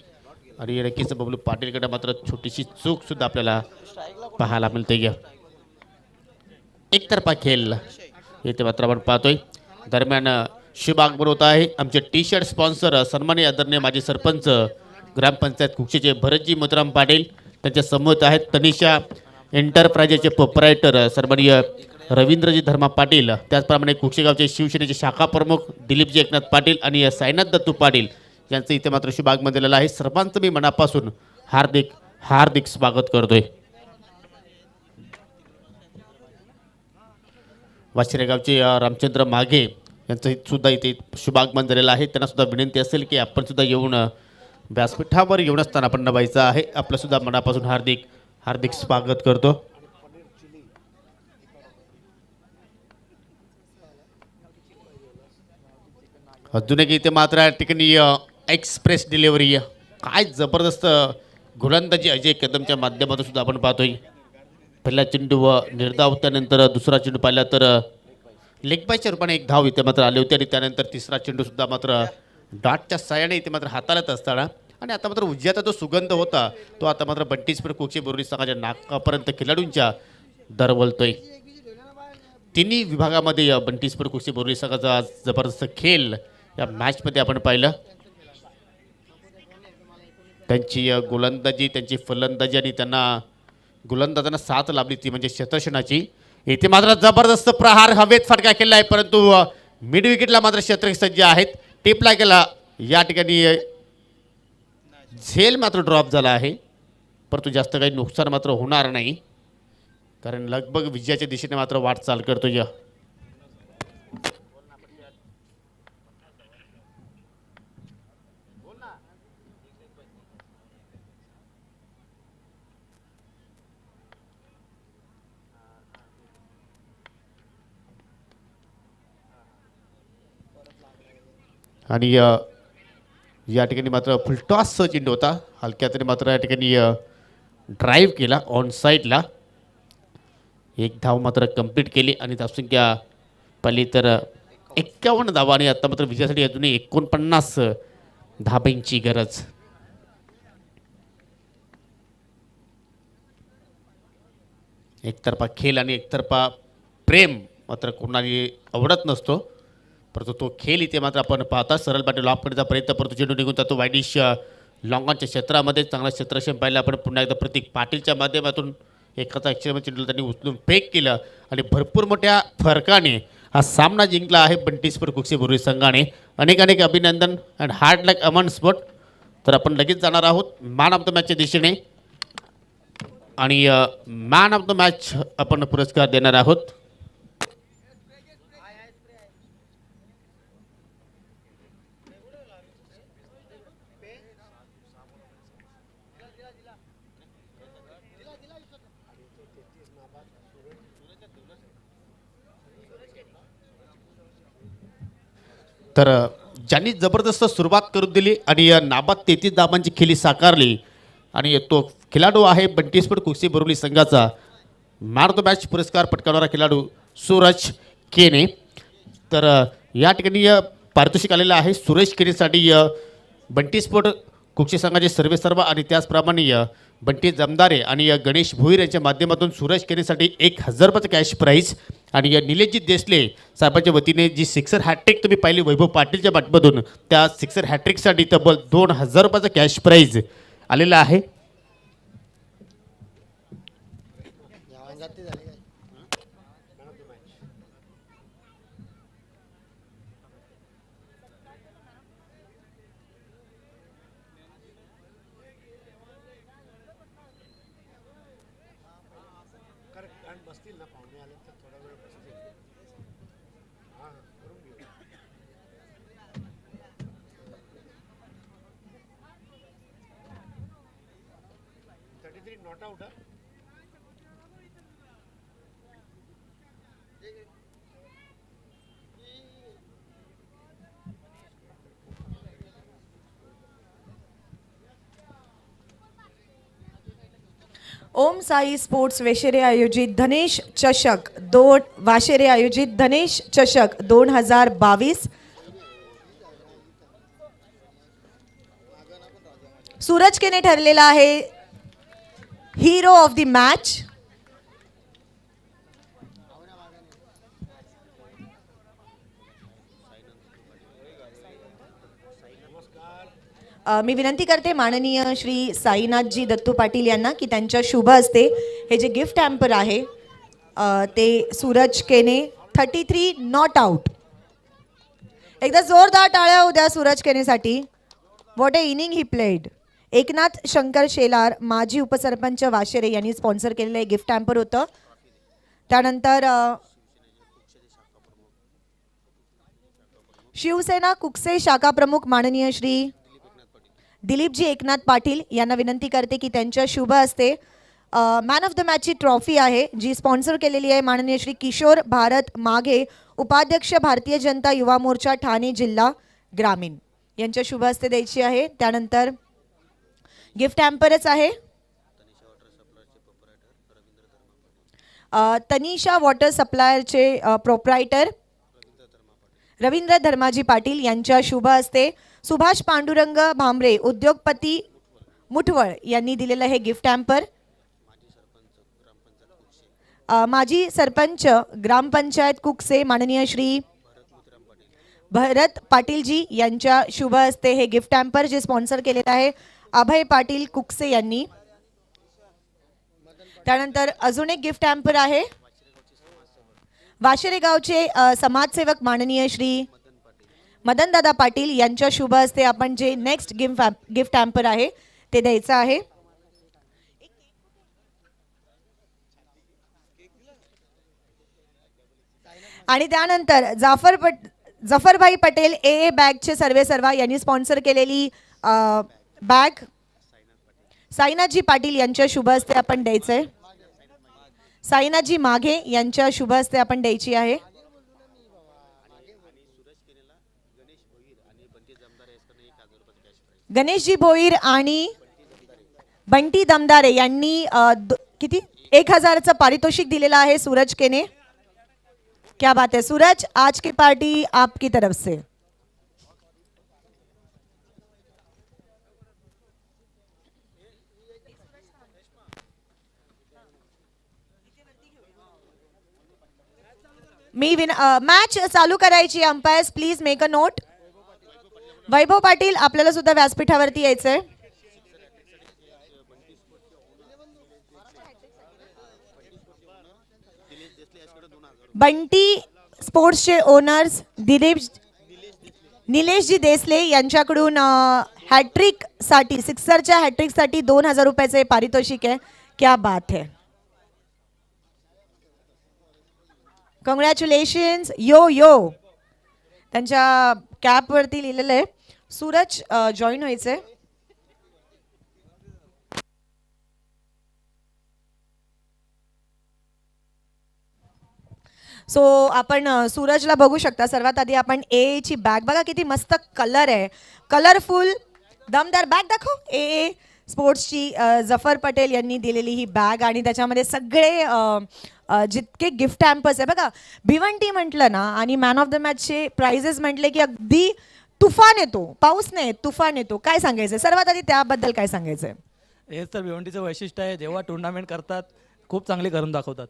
S1: आणि नक्कीच बबलू पाटीलकडे मात्र छोटीशी चूक सुद्धा आपल्याला पाहायला मिळते. एकतर्फा खेळ इथे मात्र आपण पाहतोय. दरम्यान शुभागमन होत आहे. आमचे टी-शर्ट स्पॉन्सर सन्माननीय आदरणीय माजी सरपंच ग्रामपंचायत कुक्षेचे भरतजी मधुराम पाटील, त्यांच्या समोर आहेत तनिषा एंटरप्राइजेसचे प्रोप्रायटर सन्माननीय रवींद्रजी धर्मा पाटील, त्याचप्रमाणे कुक्षेगावचे शिवसेनेचे शाखा प्रमुख दिलीपजी एकनाथ पाटील आणि साईनाथ दत्तू पाटील यांचं इथे मात्र शुभागमन दिलेलं आहे. सर्वांचं मी मनापासून हार्दिक हार्दिक स्वागत करतोय. वाशिरेगावचे रामचंद्र माघे यांचं सुद्धा इथे शुभागमन झालेलं आहे. त्यांना सुद्धा विनंती असेल की आपण सुद्धा येऊन व्यासपीठावर येऊन असताना आपण नभायचं आहे. आपलं सुद्धा मनापासून हार्दिक हार्दिक स्वागत करतो. अजून एक इथे मात्र या ठिकाणी एक्सप्रेस डिलिव्हरी, काय जबरदस्त गोलंदाजी अजय कदमच्या माध्यमातून सुद्धा आपण पाहतोय. पहिला चेंडू निर्धाव, त्यानंतर दुसरा चेंडू पाहिला तर लेग बायच्या रूपाने एक धाव इथे मात्र आली होती आणि त्यानंतर तिसरा चेंडू सुद्धा मात्र डॉटच्या साह्याने इथे मात्र हाताळत असताना आणि आता मात्र उज्ज्याचा जो सुगंध होता तो आता मात्र बंटीस्पर कुक्षे बोर्डी संघाच्या नाकापर्यंत खेळाडूंच्या दरवलतोय. तिन्ही विभागामध्ये बंटीस्पर कुक्षे बोर्डी संघाचा आज जबरदस्त खेळ या मॅचमध्ये आपण पाहिलं. त्यांची गोलंदाजी, त्यांची फलंदाजी आणि त्यांना गोलंदाजांना साथ लाभली ती म्हणजे क्षेत्ररक्षणाची. इथे मात्र जबरदस्त प्रहार हवेत फटका केला आहे, परंतु मिड विकेटला मात्र क्षेत्ररक्षक सज्ज आहेत. टिपला गेला, या ठिकाणी झेल मात्र ड्रॉप झाला आहे, परंतु जास्त काही नुकसान मात्र होणार नाही कारण लगभग विजयाच्या दिशेने मात्र वाटचाल करतो. आणि या ठिकाणी मात्र फुलटॉस चेंडू होता, हलक्या तरी मात्र या ठिकाणी ड्राईव्ह केला ऑन साईडला. एक धाव मात्र कंप्लीट केली आणि धावसंख्या पहिली तर 51 धावा आणि आता मात्र विजयासाठी अजूनही 49 धाब्यांची गरज. एकतर्फा खेळ आणि एकतर्फा प्रेम मात्र कोणालाही आवडत नसतो, परंतु तो खेळ इथे मात्र आपण पाहता. सरळ पाटील लॉप करण्याचा प्रयत्न परंतु चेंडू निघून जातो वाईडिश लॉंगॉनच्या क्षेत्रामध्ये. चांगला क्षेत्रक्षम पाहिलं आपण पुन्हा एकदा प्रतीक पाटीलच्या माध्यमातून एकाचा अक्षर चेंडूला त्यांनी उचलून फेक केलं आणि भरपूर मोठ्या फरकाने हा सामना जिंकला आहे बंटी स्पोर्ट कुक्षी बुर्री संघाने. अनेक अनेक अभिनंदन and hard luck Aman sport. तर आपण लगेच जाणार आहोत मॅन ऑफ द मॅचच्या दिशेने आणि मॅन ऑफ द मॅच आपण पुरस्कार देणार आहोत. तर ज्यांनी जबरदस्त सुरुवात करून दिली आणि नाबाद 33 धावांची खेळी साकारली आणि तो खेळाडू आहे बंटी स्पोर्ट कुक्षी बोरिवली संघाचा मॅन ऑफ द मॅच पुरस्कार पटकावणारा खेळाडू सूरज केने. तर या ठिकाणी पारितोषिक आलेलं आहे सुरेश केनेसाठी बंटी स्पोर्ट कुक्षी संघाचे सर्वेसर्वा आणि त्याचप्रमाणे बंटी जमदारे आणि गणेश भोईर यांच्या माध्यमातून सूरज केनेसाठी 1000 रुपयाचं कॅश प्राईज आणि निलेशजी देसले साहेबांच्या वतीने जी सिक्सर हॅट्रिक तुम्ही पाहिली वैभव पाटीलच्या पाठमधून त्या सिक्सर हॅट्रिकसाठी तब्बल 2000 रुपयाचं कॅश प्राईज आलेलं आहे.
S8: ओम साई स्पोर्ट्स वेशेरे आयोजित धनेश चषक वाशेरे आयोजित धनेश चषक 2022 सूरज केने ठरलेला आहे हिरो ऑफ द मॅच. मी विनंती करते माननीय श्री साईनाथजी दत्तू पाटील यांना की त्यांच्या शुभ हस्ते हे जे गिफ्ट हॅम्पर आहे ते सूरज केने 33 नॉट आउट. एकदा जोरदार टाळ्या होऊ द्या सूरज केनेसाठी. What a inning he played. Eknath Shankar Shelar माजी उपसरपंच वाशेरे यांनी स्पॉन्सर केलेलं हे गिफ्ट हॅम्पर होतं. त्यानंतर शिवसेना कुकसे शाखा प्रमुख माननीय श्री दिलीपजी एकनाथ पाटील यांना विनंती करते की त्यांच्या शुभ हस्ते मॅन ऑफ द मॅचची ट्रॉफी आहे जी स्पॉन्सर केलेली आहे माननीय श्री किशोर भारत माघे उपाध्यक्ष भारतीय जनता युवा मोर्चा ठाणे जिल्हा ग्रामीण यांच्या शुभ हस्ते द्यायची आहे. त्यानंतर गिफ्ट हॅम्परच आहे तनिषा वॉटर सप्लायरचे प्रोप्रायटर रवींद्र धर्माजी पाटील यांच्या शुभ हस्ते सुभाष पांडुरंग भांबरे उद्योगपती मुठवळ यांनी दिलेलं हे गिफ्ट हॅम्पर. माजी सरपंच ग्रामपंचायत कुकसे माननीय श्री भरत पाटीलजी यांच्या शुभ हस्ते हे गिफ्ट हॅम्पर जे स्पॉन्सर केलेलं आहे अभय पाटील कुकसे यांनी. त्यानंतर अजून एक गिफ्ट हॅम्पर आहे वाशेरे गावचे समाजसेवक माननीय श्री मदनदादा पाटील यांच्या शुभ हस्ते आपण जे नेक्स्ट गिफ्ट हॅम्पर आहे ते द्यायचं आहे. आणि त्यानंतर जफरभाई पटेल ए बॅगचे सर्वेसर्वा यांनी स्पॉन्सर केलेली बॅग साईनाथजी पाटील यांच्या शुभ हस्ते आपण द्यायचं आहे. साईनाथजी माघे यांच्या शुभ हस्ते आपण द्यायची आहे. गणेशजी भोईर आणि बंटी दमदारे यांनी किती 1000चं पारितोषिक दिलेलं आहे सूरज केने. क्या बात है सूरज, आज की पार्टी आपकी तरफ से. मॅच चालू करायची. Umpires please make a note. Vaibhav Patil आपल्याला सुद्धा व्यासपीठावरती यायचंय. बंटी स्पोर्ट्सचे ओनर्स निलेशजी देसले यांच्याकडून हॅट्रिक साठी सिक्सरच्या हॅट्रिक साठी 2000 रुपयाचे पारितोषिक आहे. क्या बात है. कॉंग्रॅच्युलेशन्स. यो यो त्यांच्या कॅपवरती लिहिलेलं आहे. सूरज जॉईन व्हायचंय. सो आपण सूरजला बघू शकता. सर्वात आधी आपण ए ची बॅग बघा, किती मस्त कलर आहे, कलरफुल दमदार बॅग दाखव. ए स्पोर्ट्सची जफर पटेल यांनी दिलेली ही बॅग आणि त्याच्यामध्ये सगळे जितके गिफ्ट हॅम्पर्स आहे बघा. भिवंडी म्हटलं ना आणि मॅन ऑफ द मॅचचे प्राइजेस म्हटले की अगदी तुफान येतो. पाऊस नाही तुफान येतो. काय सांगायचं सर्वात आधी त्याबद्दल काय सांगायचं?
S9: हेच तर भिवंडीचं वैशिष्ट्य आहे. जेव्हा टुर्नामेंट करतात खूप चांगली करून दाखवतात.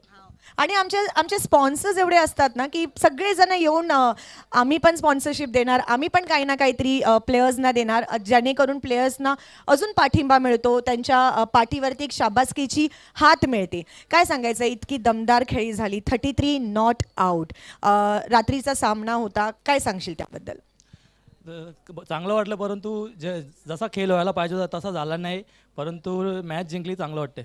S8: आणि आमचे स्पॉन्सर्स एवढे असतात ना की सगळेजण येऊन आम्ही पण स्पॉन्सरशिप देणार, आम्ही पण काही ना काहीतरी प्लेयर्सना देणार, जेणेकरून प्लेयर्सना अजून पाठिंबा मिळतो, त्यांच्या पाठीवरती एक शाबासकीची हात मिळते. काय सांगायचं, इतकी दमदार खेळी झाली. 33 नॉट आउट रात्रीचा सामना होता. काय सांगशील त्याबद्दल?
S9: चांगलं वाटलं, परंतु जसा खेळ व्हायला पाहिजे होता तसा झाला नाही, परंतु मॅच जिंकली. चांगलं वाटते.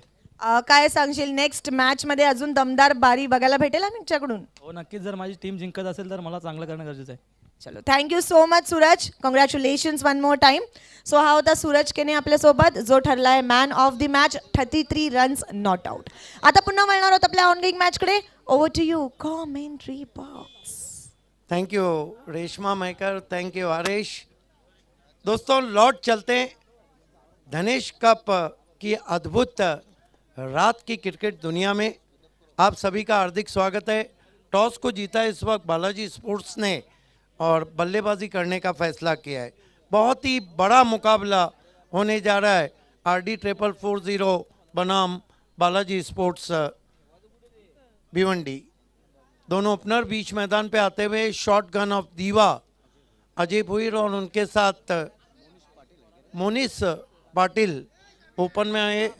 S8: काय सांगशील नेक्स्ट मॅच मध्ये अजून दमदार बारी बघायला भेटेल आमच्याकडून?
S9: हो नक्कीच. जर माझी टीम जिंकत असेल तर मला चांगलं करणं गरजेचं आहे.
S8: चलो thank you so much Suraj. Congratulations one more time. So हा होता सूरज केने आपल्यासोबत, जो ठरलाय man of the match. 33 runs not out. आता पुन्हा वळणार आहोत आपल्या ऑनगोइंग मॅचकडे. Over to you commentary box.
S3: Thank you Reshma Maikar, thank you Aresh. दोस्तों लौट चलते धनेश कप की अद्भुत रात की क्रिकेट दुनिया में आप सभी का हार्दिक स्वागत है. टॉस को जीता इस वक्त बालाजी स्पोर्ट्स ने और बल्लेबाजी करने का फैसला किया है. बहुत ही बड़ा मुकाबला होने जा रहा है. RD 4440 बनाम बालाजी स्पोर्ट्स भिवंडी. दोनों ओपनर बीच मैदान पे आते हुए शॉट गन ऑफ दीवा अजय भुईर और उनके साथ मोनिस पाटिल ओपन में आए.